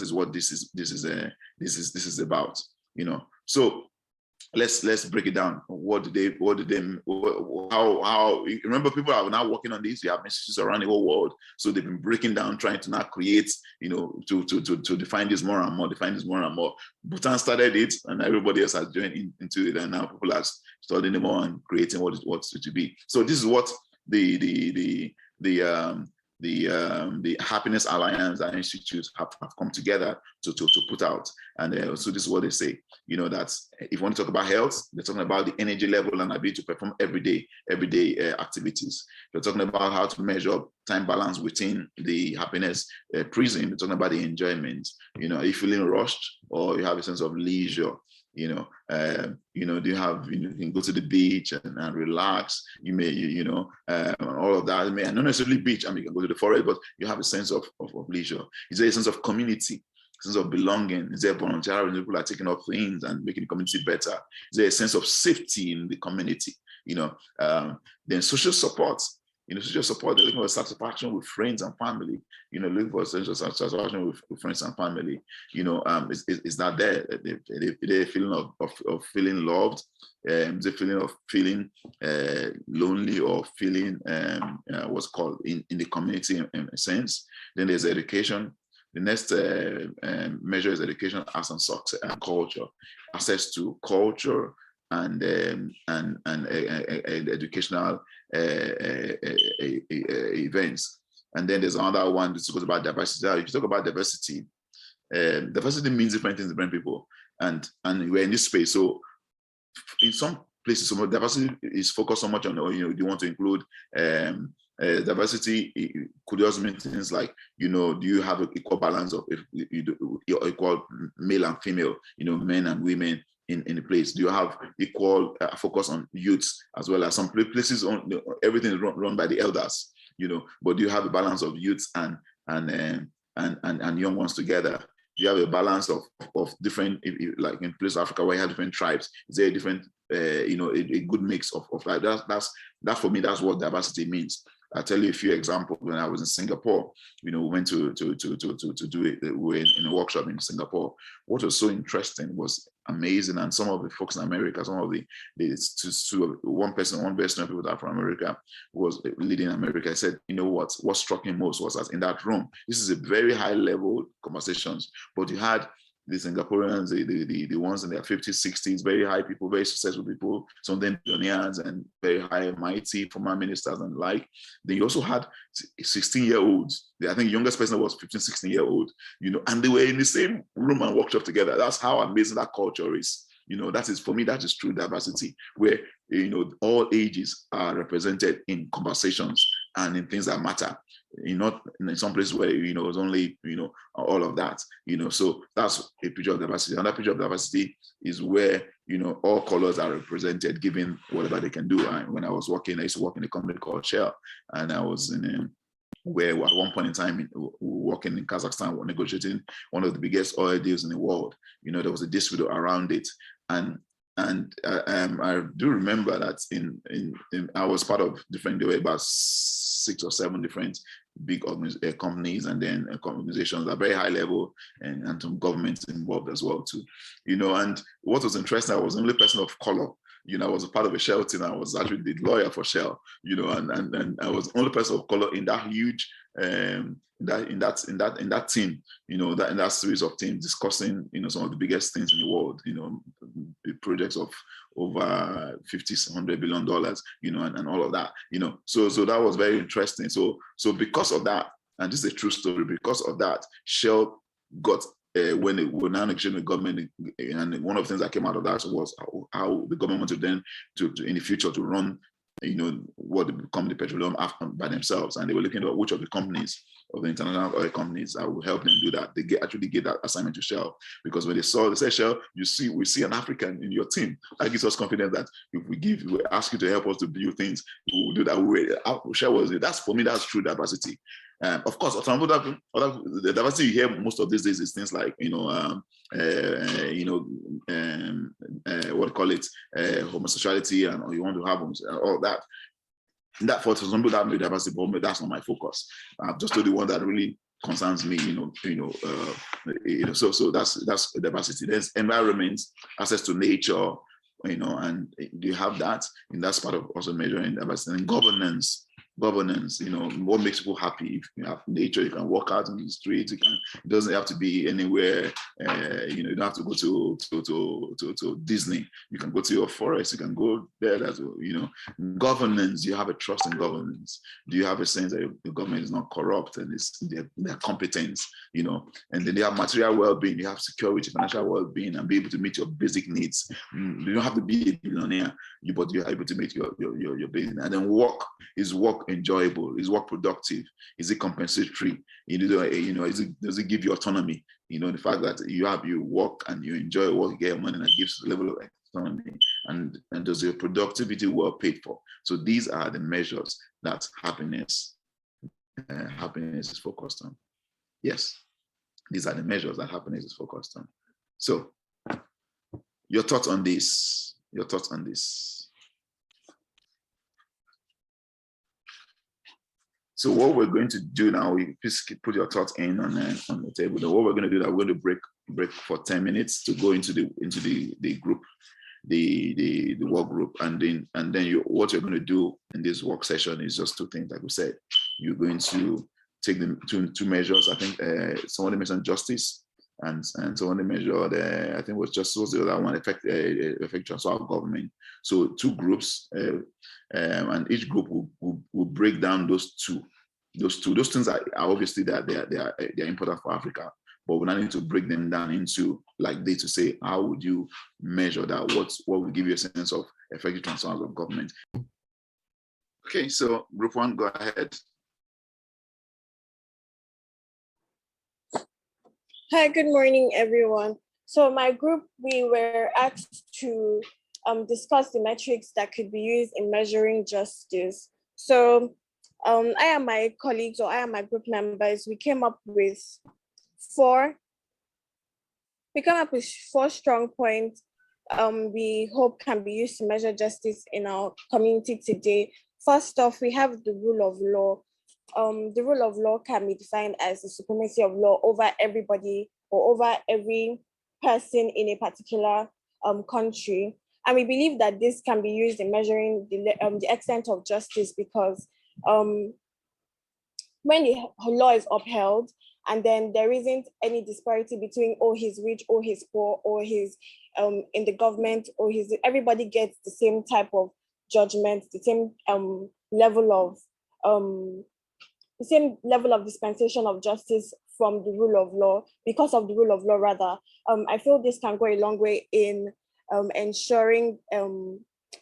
is what this is about. So let's break it down. How remember, people are now working on this. You have messages around the whole world, so they've been breaking down, trying to now create, to define this more and more. Bhutan started it, and everybody else has joined into it, and now people are studying them more and creating what it to be. So this is what the Happiness Alliance and Institute have come together to put out. And so this is what they say, that if you want to talk about health, they're talking about the energy level and ability to perform everyday activities. They're talking about how to measure time balance within the happiness prism. They're talking about the enjoyment. Are you feeling rushed, or you have a sense of leisure? Do you have, you can go to the beach and relax. You may, all of that. And not necessarily beach. You can go to the forest, but you have a sense of leisure. Is there a sense of community, sense of belonging? Is there volunteering? People are taking up things and making the community better. Is there a sense of safety in the community? Then social support. Social support, they're looking for satisfaction with friends and family, looking for social satisfaction with friends and family, is that there? They're feeling of feeling loved, the feeling of feeling lonely, or feeling what's called in the community in a sense. Then there's education. The next measure is education, arts and success, and culture, access to culture and educational events. And then there's another one that talks about diversity. If you talk about diversity, diversity means different things to different people, and we're in this space. So in some places, some diversity is focused so much on, you want to include diversity. It could also mean things like, do you have an equal balance of equal male and female, men and women in the place? Do you have equal focus on youths, as well as some places on everything is run by the elders, but do you have a balance of youths and young ones together? Do you have a balance of different, like in places of Africa where you have different tribes? Is there a different, a good mix of like that? That for me, that's what diversity means. I'll tell you a few examples. When I was in Singapore, we went to do it. We were in a workshop in Singapore. What was so interesting was amazing. And some of the folks in America, some of one person people that from America was leading America, said, what struck him most was that in that room, this is a very high level conversations, but you had the Singaporeans, the ones in their 50s, 60s, very high people, very successful people, some of them billionaires and very high, mighty former ministers and the like. Then you also had 16-year-olds. I think the youngest person was 15, 16-year-old, and they were in the same room and workshop together. That's how amazing that culture is. That is, for me, that is true diversity, where, all ages are represented in conversations and in things that matter. Not in some places where it's only all of that. So that's a picture of diversity. Another picture of diversity is where all colors are represented, given whatever they can do. When I was working, I used to work in a company called Shell, and I was in where at one point in time we were working in Kazakhstan, we're negotiating one of the biggest oil deals in the world. There was a dispute around it, and I do remember that I was part of there were about 6 or 7 different big companies, and then organizations at very high level, and some governments involved as well too. And what was interesting, I was the only person of color. I was a part of a Shell team. I was actually the lawyer for Shell, and I was the only person of color in that huge in that team, in that series of teams discussing, some of the biggest things in the world, the projects of over $50-100 billion, and all of that, so that was very interesting. So because of that, and this is a true story, because of that, Shell got when they were now negotiating with government, and one of the things that came out of that was how the government wanted them to in the future to run, what would become the petroleum by themselves, and they were looking at which of the companies, of the international oil companies, that will help them do that. They actually gave that assignment to Shell, because when they said, Shell, we see an African in your team. That gives us confidence that if we ask you to help us to build things, we will do that. Shell was it. That's, for me, that's true diversity. Of course, the diversity you hear most of these days is things like, what do you call it, homosexuality, and you want to have all that. That, for example, that may diversity, but that's not my focus. Just to the one that really concerns me, so that's diversity. There's environment, access to nature, and you have that, and that's part of also measuring diversity. And governance, what makes people happy. If you have nature, you can walk out in the street. It doesn't have to be anywhere. You don't have to go to Disney. You can go to your forest. You can go there. That's governance. You have a trust in governance. Do you have a sense that the government is not corrupt and their competence? And then they have material well-being. You have security, financial well-being, and be able to meet your basic needs. You don't have to be a billionaire, but you're able to meet your basic needs. And then work. Is work enjoyable? Is work productive? Is it compensatory? Does it give you autonomy? The fact that you work and you enjoy work, you get money, and it gives a level of autonomy. And does your productivity well paid for? So these are the measures that happiness is focused on. Yes, these are the measures that happiness is focused on. So your thoughts on this? So what we're going to do now, please put your thoughts in on the table. Then what we're going to do, that we're going to break for 10 minutes to go into the group, the work group, and then what you're going to do in this work session is just 2 things. Like we said, you're going to take the two measures. I think somebody mentioned justice, and somebody measured, I think it was just the other one, effect transfer of government. So 2 groups. And each group will break down those two. Those things are obviously they're important for Africa, but we now need to break them down into, like they to say, how would you measure that? What will give you a sense of effective transfer of government? Okay, so group 1, go ahead. Hi, good morning, everyone. So my group, we were asked to discuss the metrics that could be used in measuring justice. So I and my colleagues, or I and my group members, we came up with 4 strong points we hope can be used to measure justice in our community today. First off, we have the rule of law. The rule of law can be defined as the supremacy of law over everybody or over every person in a particular country. And we believe that this can be used in measuring the extent of justice, because when the law is upheld and then there isn't any disparity between, oh, he's rich, or he's poor, or he's in the government, or he's, everybody gets the same type of judgment, the same level of the same level of dispensation of justice from the rule of law, because of the rule of law rather. I feel this can go a long way in ensuring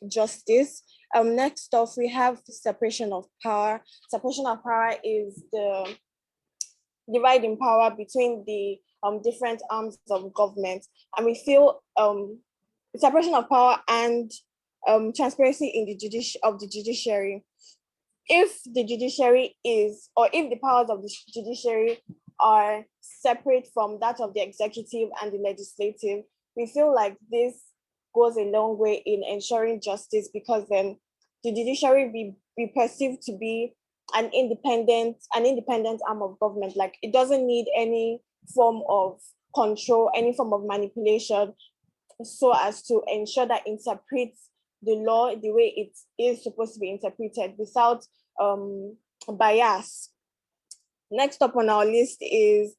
justice. Next off, we have separation of power. Separation of power is the divide in power between the different arms of government. And we feel separation of power and transparency in the judiciary. If the judiciary is, or if the powers of the judiciary are separate from that of the executive and the legislative, we feel like this goes a long way in ensuring justice, because then the judiciary be perceived to be an independent arm of government. Like, it doesn't need any form of control, any form of manipulation, so as to ensure that interprets the law the way it is supposed to be interpreted without bias. Next up on our list is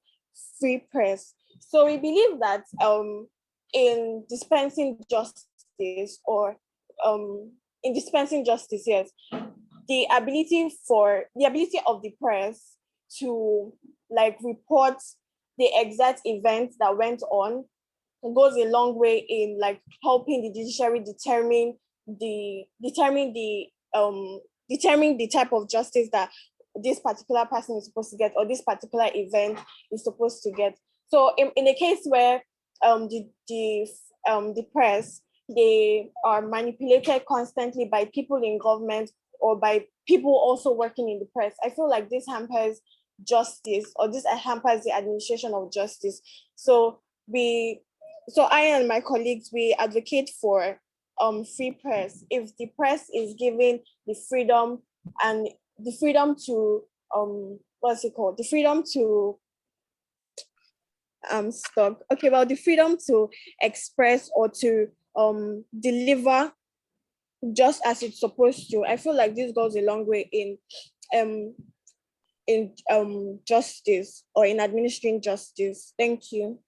free press. So we believe that in dispensing justice, or yes, the ability of the press to like report the exact events that went on goes a long way in like helping the judiciary determine the type of justice that this particular person is supposed to get, or this particular event is supposed to get. So in a case where the press, they are manipulated constantly by people in government or by people also working in the press, I feel like this hampers justice, or this hampers the administration of justice. So I and my colleagues, we advocate for free press. If the press is given the freedom to the freedom to the freedom to express or to deliver just as it's supposed to, I feel like this goes a long way in justice, or in administering justice. Thank you.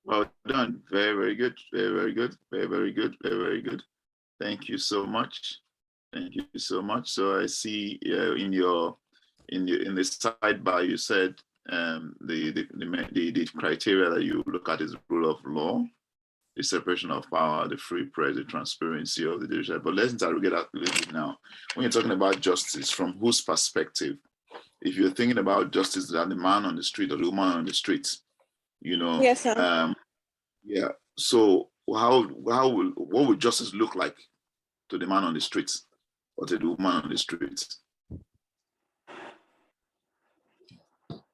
Well done. Very, very good. Very, very good. Very, very good. Very, very good. Thank you so much. Thank you so much. So I see in the sidebar you said the criteria that you look at is the rule of law, the separation of power, the free press, the transparency of the judiciary. But let's interrogate that a little bit now. When you're talking about justice, from whose perspective? If you're thinking about justice that the man on the street or the woman on the street, you know. Yes, sir. Yeah. So what would justice look like to the man on the street or to the woman on the street?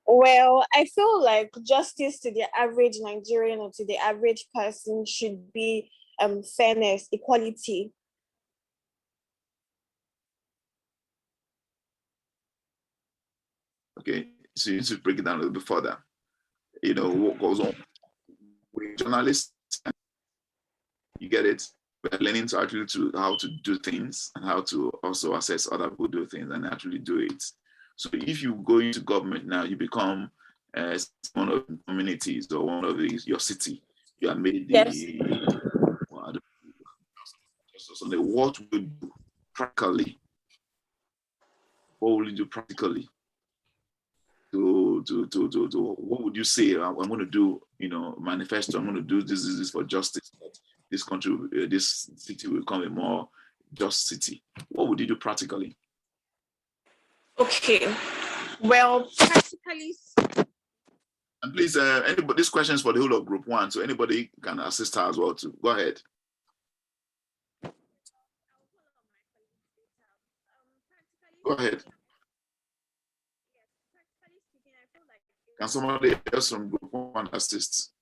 Well, I feel like justice to the average Nigerian or to the average person should be fairness, equality. Okay, so you need to break it down a little bit further. You know, what goes on with journalists, you get it? We're learning to actually how to do things and how to also assess other people do things and actually do it. So if you go into government now, you become one of the communities or one of your city. You are made what would you do practically? What will you do practically? What would you say? I'm going to do, manifesto. I'm going to do this for justice. This country, this city will become a more just city. What would you do practically? Okay. Well, practically. And please, anybody, this question is for the whole of Group 1, so anybody can assist her as well too. Go ahead. Go ahead. Can somebody else from Group 1 assist?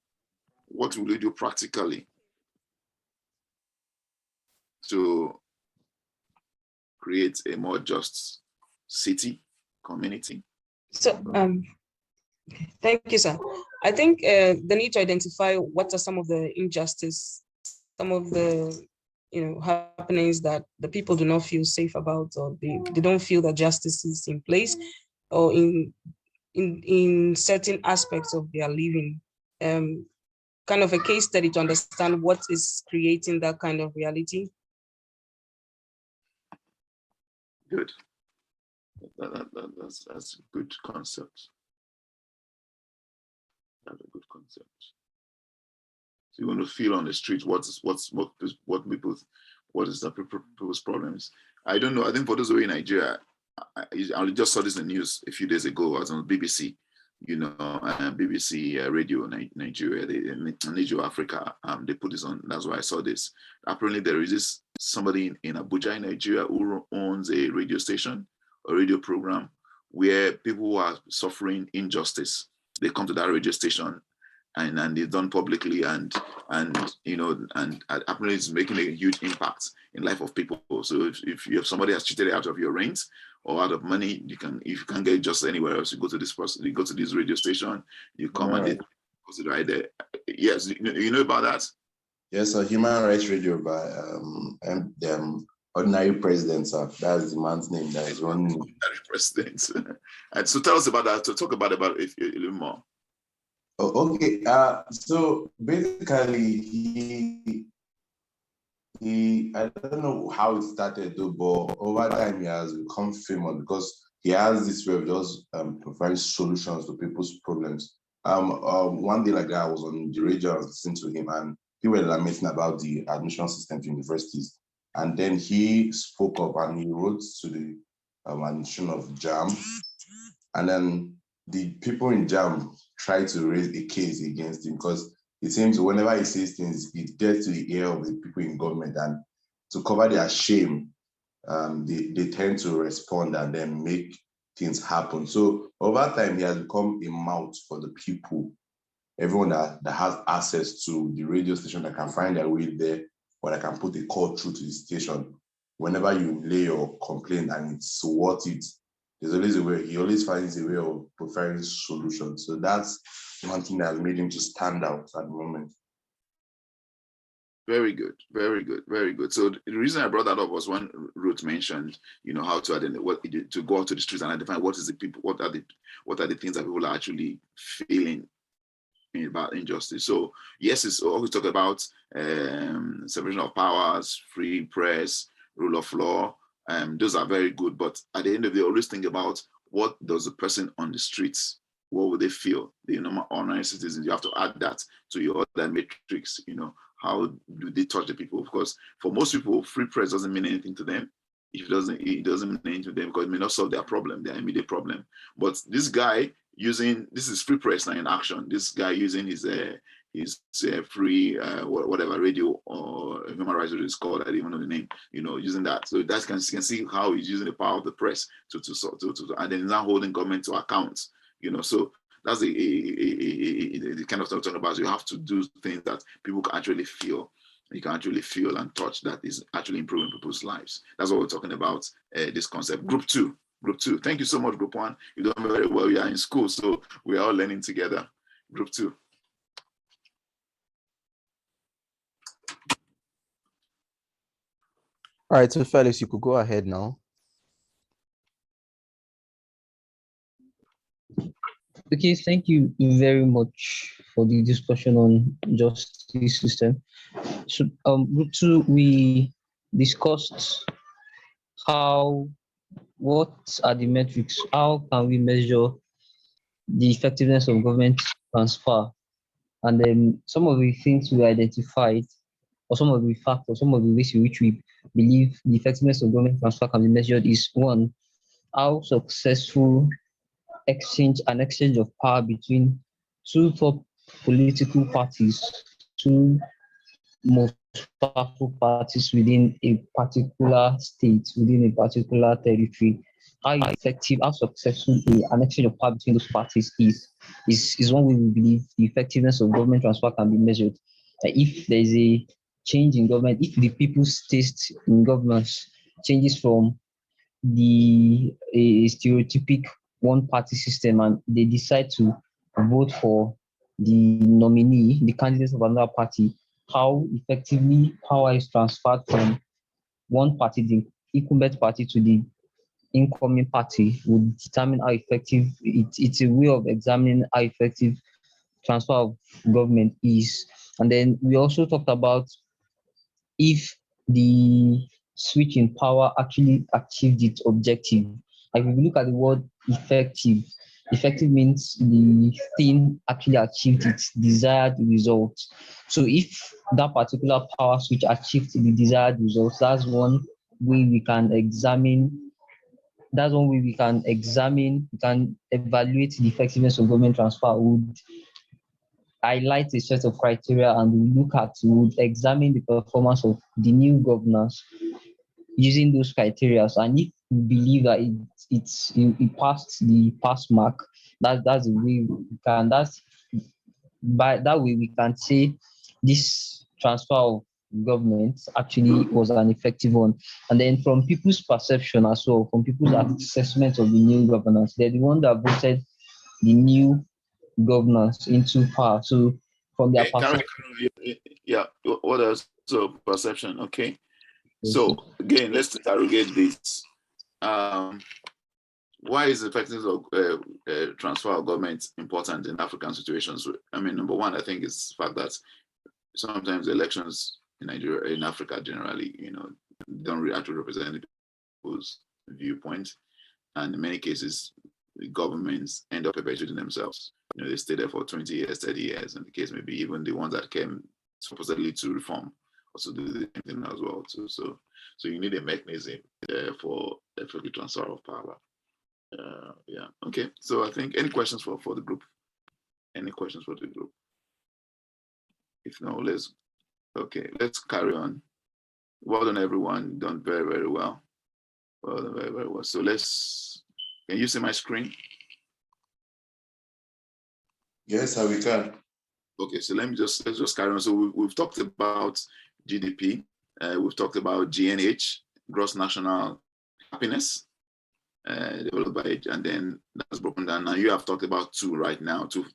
What will you do practically to create a more just city, community? So, thank you, sir. I think they need to identify what are some of the injustice, some of the happenings that the people do not feel safe about, or they don't feel that justice is in place, or in certain aspects of their living. Kind of a case study to understand what is creating that kind of reality. Good. That's a good concept. That's a good concept. So you want to feel on the street what is the people's problems. I don't know. I think for those who are in Nigeria, I just saw this in the news a few days ago. I was on BBC, BBC Radio Nigeria, Igiehon, they put this on. That's why I saw this. Apparently, there is somebody in Abuja, in Nigeria, who owns a radio station, a radio program, where people who are suffering injustice, they come to that radio station, and they've done publicly, and apparently it's making a huge impact in life of people. So if you have somebody has cheated out of your rent or out of money, if you can't get it just anywhere else, you go to this person, you go to this radio station, you come and it goes right there. Yes, you know about that? Yes, a human rights radio by ordinary president, sir. That's the man's name that is running. Ordinary president. And so tell us about that. So talk about it a little more. Oh, okay. So basically, he I don't know how it started though, but over time he has become famous because he has this way of just providing solutions to people's problems. One day like that, I was on the radio, I was listening to him, and he was lamenting about the admission system to universities. And then he spoke up and he wrote to the administration of JAM. And then the people in JAM tried to raise a case against him because it seems whenever he says things, it gets to the ear of the people in government, and to cover their shame, they tend to respond and then make things happen. So over time, he has become a mouth for the people, everyone that has access to the radio station that can find their way there, or that can put a call through to the station. Whenever you lay your complaint and it's worth it, there's always a way. He always finds a way of providing solutions. So that's one thing that has made him to stand out at the moment. Very good, very good, very good. So the reason I brought that up was when Ruth mentioned, how to identify to go out to the streets and identify what are the things that people are actually feeling about injustice. So yes, it's always talk about separation of powers, free press, rule of law. Those are very good, but at the end of the day, always think about what does the person on the streets, what would they feel? The normal ordinary citizens, you have to add that to your other metrics. How do they touch the people? Because for most people, free press doesn't mean anything to them. If it doesn't mean anything to them because it may not solve their problem, their immediate problem. But this guy this is free press now in action. This guy using his free whatever radio or human rights radio is called. I don't even know the name. Using that, so that you can see how he's using the power of the press to and then he's not holding government to account. So that's the kind of stuff I'm talking about. So you have to do things that people can actually feel. You can actually feel and touch that is actually improving people's lives. That's what we're talking about. This concept. Group two. Thank you so much, Group one. You're doing very well. You are in school, so we are all learning together. Group two. All right, so Felix, you could go ahead now. Okay, thank you very much for the discussion on justice system. So, Group two, we discussed what are the metrics? How can we measure the effectiveness of government transfer? And then some of the things we identified, or some of the factors, some of the ways in which we believe the effectiveness of government transfer can be measured is one, how successful exchange of power between two top political parties, two most powerful parties within a particular state, within a particular territory. How effective, how successful an exchange of power between those parties is one way we believe the effectiveness of government transfer can be measured. If there is a change in government, if the people's taste in governance changes from a stereotypic one-party system and they decide to vote for the nominee, the candidate of another party, how effectively power is transferred from one party, the incumbent party, to the incoming party would determine how effective it's a way of examining how effective transfer of government is. And then we also talked about if the switch in power actually achieved its objective. Like if you look at the word effective, effective means the thing actually achieved its desired result. So if that particular power switch achieved the desired results, that's one way we can examine. That's one way we can examine, we can evaluate the effectiveness of government transfer. Would highlight a set of criteria and we look at, we would examine the performance of the new governors using those criteria. And if we believe that it passed the pass mark, that's the way we can, that's by that way we can say this transfer of government actually was an effective one. And then from people's perception as well, from people's assessment of the new governance, they're the one that voted the new governance into power. So from their perception, yeah, what else? So perception, okay. So again, let's interrogate this. Why is the effectiveness of transfer of government important in African situations? I mean, number one, I think is the fact that sometimes elections in Nigeria, in Africa generally, don't really actually represent people's viewpoint. And in many cases, the governments end up perpetuating themselves. They stay there for 20 years, 30 years, and the case may be even the ones that came supposedly to reform also do the same thing as well too. So you need a mechanism for effective transfer of power. Yeah. Okay. So I think any questions for the group? Any questions for the group? If no, let's carry on. Well done, everyone. Done very, very well. Well done, very, very well. So can you see my screen? Yes, sir, we can. Okay, so let's just carry on. So we've talked about GDP. We've talked about GNH, gross national happiness, developed by age, and then that's broken down. Now you have talked about two right now, two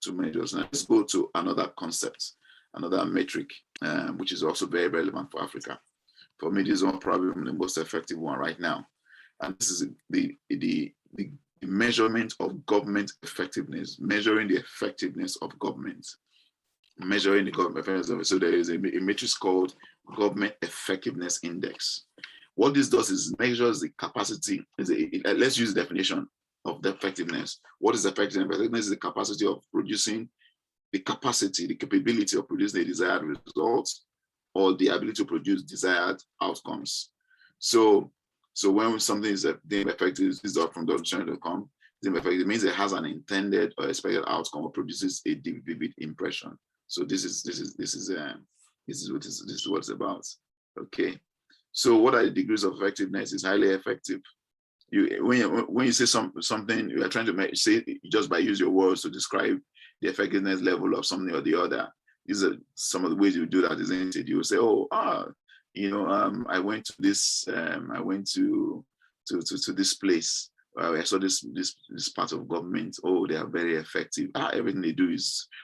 measures. Now let's go to another concept, another metric, which is also very relevant for Africa. For me, this is probably the most effective one right now, and this is the measurement of government effectiveness, measuring the effectiveness of government, measuring the government effectiveness. So there is a matrix called Government Effectiveness Index. What this does is measures the capacity. Let's use the definition of the effectiveness. What is effectiveness? Effectiveness is the capacity of producing, the capability of producing a desired result or the ability to produce desired outcomes. So when something is deemed effective, this is from the dictionary to come. Deemed effective, it means it has an intended or expected outcome or produces a vivid impression. So this is what it's about. Okay. So what are the degrees of effectiveness? It's highly effective. When you say something, you are trying to say just by use your words to describe the effectiveness level of something or the other. These are some of the ways you do that, isn't it? You will say, I went to this, I went to this place. I saw this part of government. Oh, they are very effective. Everything they do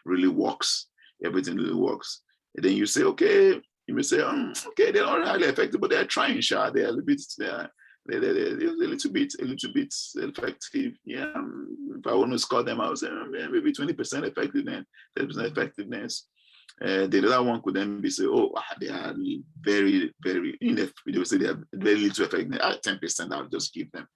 really works. Everything really works. And then you say, okay, you may say, okay, they're not highly effective, but they're trying, sure. They're a little bit, they're a little bit effective. Yeah. If I want to score them, I would say maybe 20% effectiveness, 10% effectiveness. The other one could then be say, they are very, very ineffective. They would say they are very little effective. 10%, I'll just give them.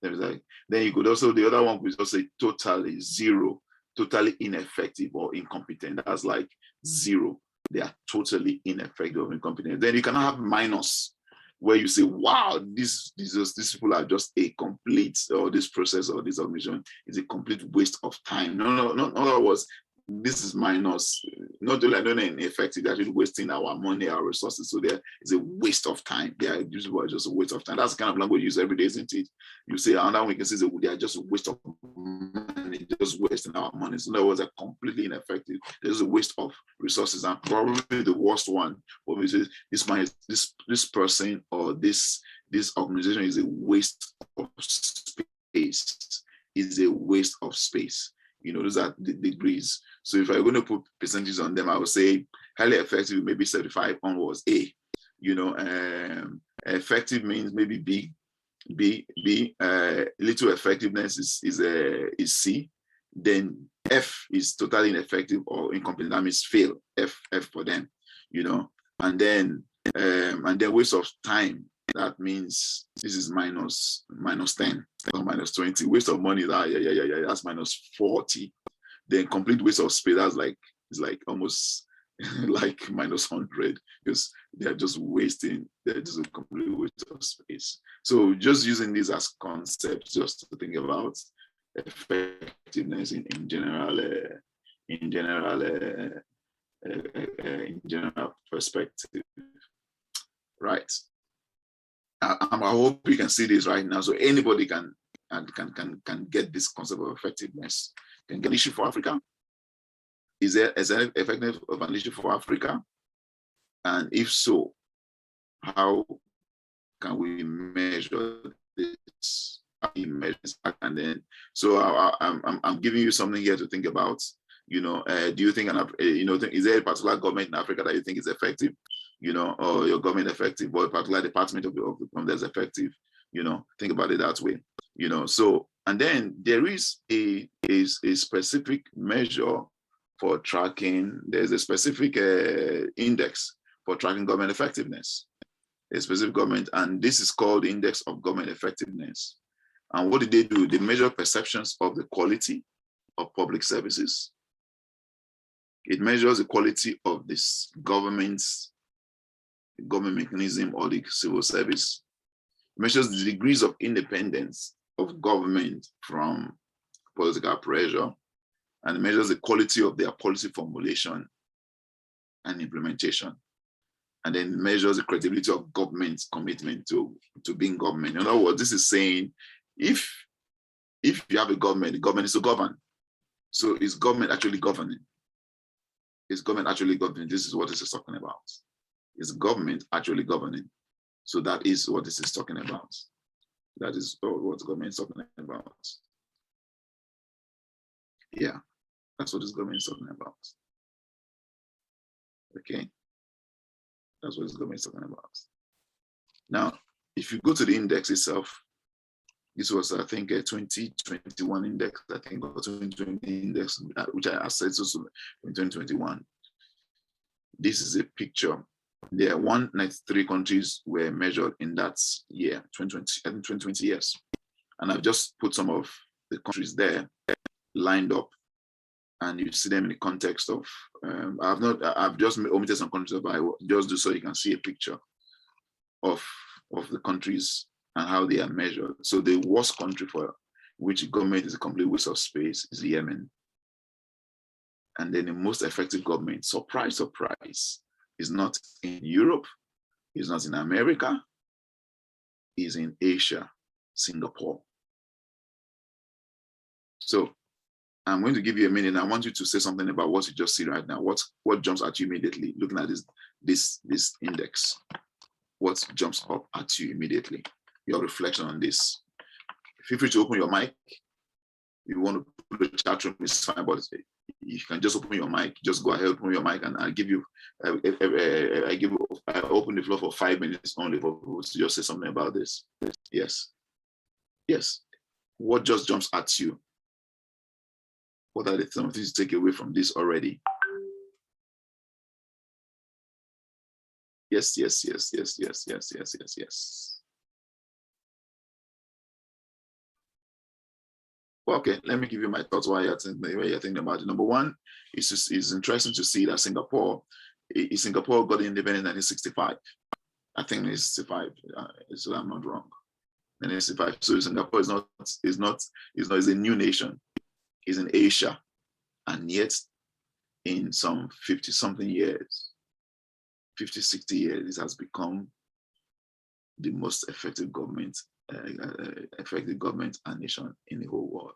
Then you could also, the other one could also say totally zero, totally ineffective or incompetent. That's like zero. They are totally ineffective or incompetent. Then you cannot have minus, where you say, wow, these people are just a complete, or this process or this organization is a complete waste of time. No. In other words, this is minus, not only ineffective, they're actually wasting our money, our resources. So there is a waste of time. They are usually just a waste of time. That's the kind of language you use every day, isn't it? You say another one, you can say they are just a waste of money. and it's just wasting our money. So in other words, are completely ineffective. There's a waste of resources, and probably the worst one for me is this person or this organization is a waste of space. Is a waste of space. You know, those are the degrees. So if I'm going to put percentages on them, I would say highly effective, maybe 75 onwards, A. You know, effective means maybe B. Little effectiveness is C. Then F is totally ineffective or incomplete. That means fail. F for them. You know, and then waste of time. That means this is minus 10 or minus 20. Waste of money, that's minus 40. Then complete waste of space, it's like almost like minus 100, because they're just a complete waste of space. So just using these as concepts, just to think about effectiveness in general perspective, right? I hope you can see this right now, so anybody can get this concept of effectiveness. Can get an issue for Africa? Is there an effectiveness of an issue for Africa? And if so, how can we measure this? And then, so I'm giving you something here to think about. You know, do you think is there a particular government in Africa that you think is effective? You know, or your government effective, or a particular department of the government that's effective? You know, think about it that way. You know, so, and then there is a specific measure for tracking. There's a specific index for tracking government effectiveness, a specific government, and this is called the Index of Government Effectiveness. And what did they do? They measure perceptions of the quality of public services. It measures the quality of this government mechanism or the civil service. It measures the degrees of independence of government from political pressure, and it measures the quality of their policy formulation and implementation. And then measures the credibility of government's commitment to being government. In other words, this is saying if you have a government, the government is to govern. So is government actually governing? Is government actually governing? This is what this is talking about. Is government actually governing? So that is what this is talking about. That is what the government is talking about. Yeah, that's what this government is talking about. Okay, that's what this government is talking about. Now, if you go to the index itself, this was, I think, a 2021 index, I think, or 2020 index, which I assessed also in 2021. This is a picture. There are 193 countries were measured in that year, 2020, I think 2020 years. And I've just put some of the countries there lined up, and you see them in the context of, I've just omitted some countries, but I will just do so you can see a picture of the countries and how they are measured. So the worst country for which government is a complete waste of space is Yemen. And then the most effective government, surprise, surprise, is not in Europe, is not in America, is in Asia, Singapore. So I'm going to give you a minute. I want you to say something about what you just see right now. What jumps at you immediately looking at this index? What jumps up at you immediately? Your reflection on this. Feel free to open your mic. If you want to put a chat room, it's fine, but you can just open your mic. Just go ahead, open your mic, and I'll give you. I open the floor for 5 minutes only for people to just say something about this. Yes. What just jumps at you? What are the things you take away from this already? Yes. Well, okay, let me give you my thoughts while you're thinking about it. Number one, it's interesting to see that Singapore got independent in 1965. I think it's 65, so I'm not wrong. 1965. So Singapore is a new nation. It's in Asia, and yet in some 50-something years, 50, 60 years, it has become the most effective government and nation in the whole world.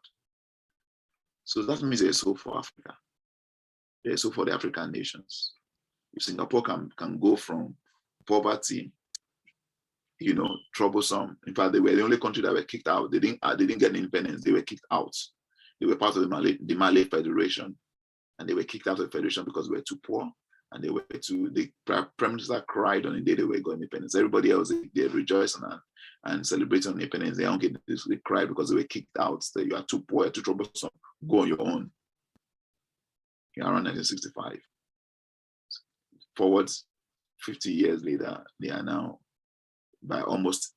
So that means there's hope for Africa. There's hope for the African nations. If Singapore can go from poverty, troublesome. In fact, they were the only country that were kicked out. They didn't get independence. They were kicked out. They were part of the Malay Federation, and they were kicked out of the federation because they were too poor, and the prime minister cried on the day they were going independence. Everybody else, they rejoiced and celebrating independence. They cried because they were kicked out. That you are too poor, too troublesome. Go on your own. Around 1965. Forward 50 years later, they are now, by almost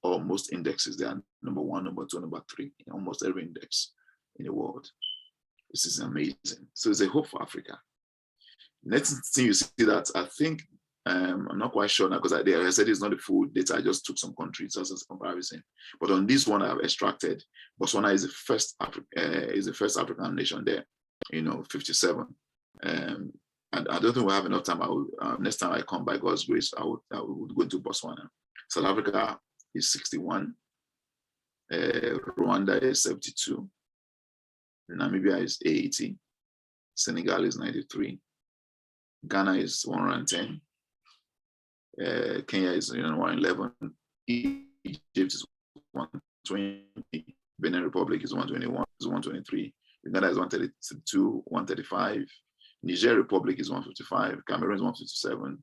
indexes, they are number 1, number 2, number 3 in almost every index in the world. This is amazing. So it's a hope for Africa. Next thing you see that, I think, I'm not quite sure now because I said it's not the full data. I just took some countries as a comparison. But on this one I've extracted, Botswana is the first African nation there, 57. And I don't think we'll have enough time. Next time I come, by God's grace, I would go to Botswana. South Africa is 61. Rwanda is 72. Namibia is 80. Senegal is 93. Ghana is 110. Kenya is 111. Egypt is 120. Benin Republic is 121. Is 123. Uganda is 132, 135. Niger Republic is 155. Cameroon is 157.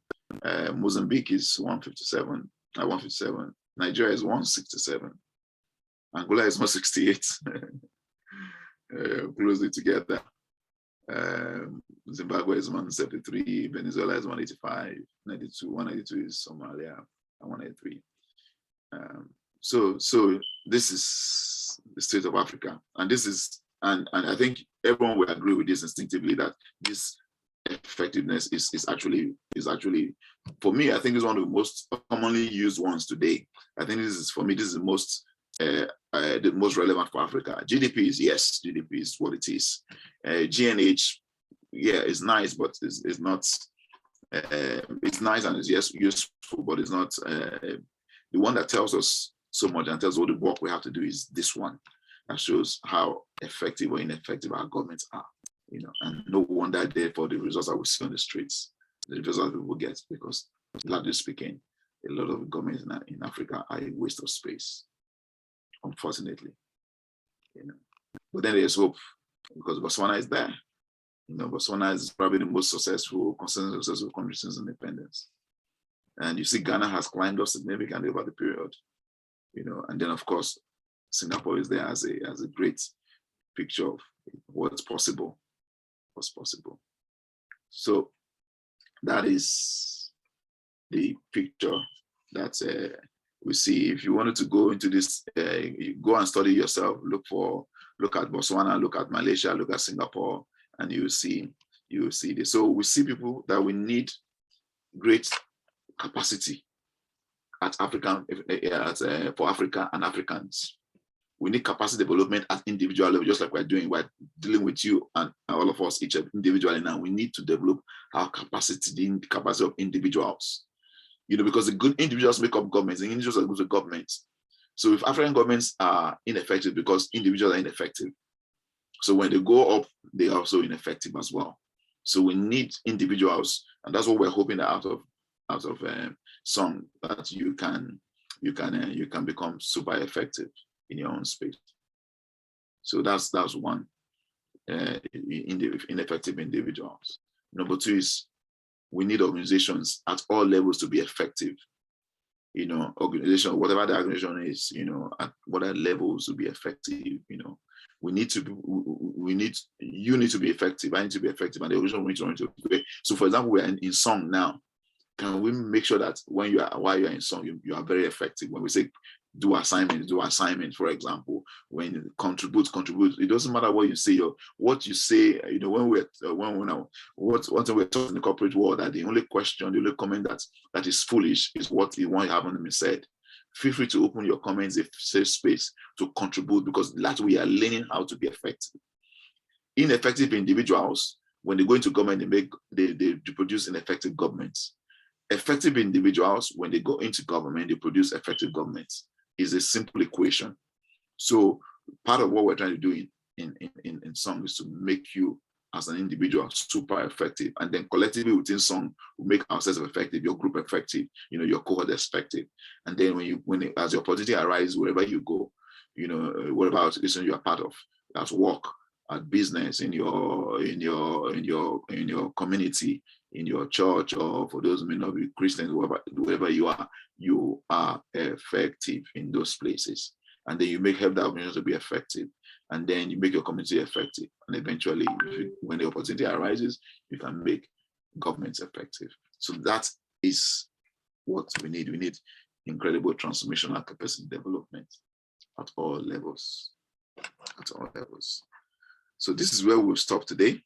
Mozambique is 157. 157. Nigeria is 167. Angola is 168. Closely together. Zimbabwe is 173. Venezuela is 185. 192 is Somalia, and 183. So this is the state of Africa, and this is and I think everyone will agree with this instinctively that this effectiveness is actually for me. I think it's one of the most commonly used ones today. I think this is the most relevant for Africa. GDP is yes, GDP is what it is. GNH, yeah, it's nice, but it's not. It's nice and it's yes useful, but it's not the one that tells us so much and tells all the work we have to do is this one that shows how effective or ineffective our governments are. And no wonder therefore the results that we see on the streets, the results people get, because largely speaking, a lot of governments in Africa are a waste of space, unfortunately. But then there's hope because Botswana is there. Botswana is probably the most successful country since independence. And you see Ghana has climbed up significantly over the period. And then of course, Singapore is there as a great picture of what's possible. So that is the picture that we see. If you wanted to go into this, you go and study yourself, look at Botswana, look at Malaysia, look at Singapore, and you will see this. So we see people that we need great capacity for Africa and Africans. We need capacity development at individual level, just like we're dealing with you and all of us each individually now. We need to develop our capacity, the capacity of individuals. Because the good individuals make up governments, the individuals are good with governments. So if African governments are ineffective because individuals are ineffective, so when they go up, they are also ineffective as well. So we need individuals, and that's what we're hoping that out of Song, that you can become super effective in your own space. So that's one, ineffective individuals. Number 2 is we need organizations at all levels to be effective. Organization, whatever the organization is, at whatever levels to be effective. You need to be effective. I need to be effective, and the organization needs to be. So, for example, we are in Song now. Can we make sure that while you are in Song, you are very effective? When we say do assignment, for example, when you contribute. It doesn't matter what you say or what you say. When we're talking in the corporate world, that the only comment that is foolish is what you want to have on them said. Feel free to open your comments, a safe space to contribute, because that's we are learning how to be effective. Ineffective individuals, when they go into government, they produce ineffective governments. Effective individuals, when they go into government, they produce effective governments. Is a simple equation. So part of what we're trying to do in Song is to make you as an individual super effective, and then collectively within Song will make ourselves effective, your group effective, your cohort effective. And then as your opportunity arises wherever you go, whatever organization you are part of, at work, at business, in your community, in your church, or for those who may not be Christians, wherever you are effective in those places. And then you help that organization to be effective. And then you make your community effective. And eventually, when the opportunity arises, you can make governments effective. So that is what we need. We need incredible transformational capacity development at all levels. At all levels. So this is where we'll stop today.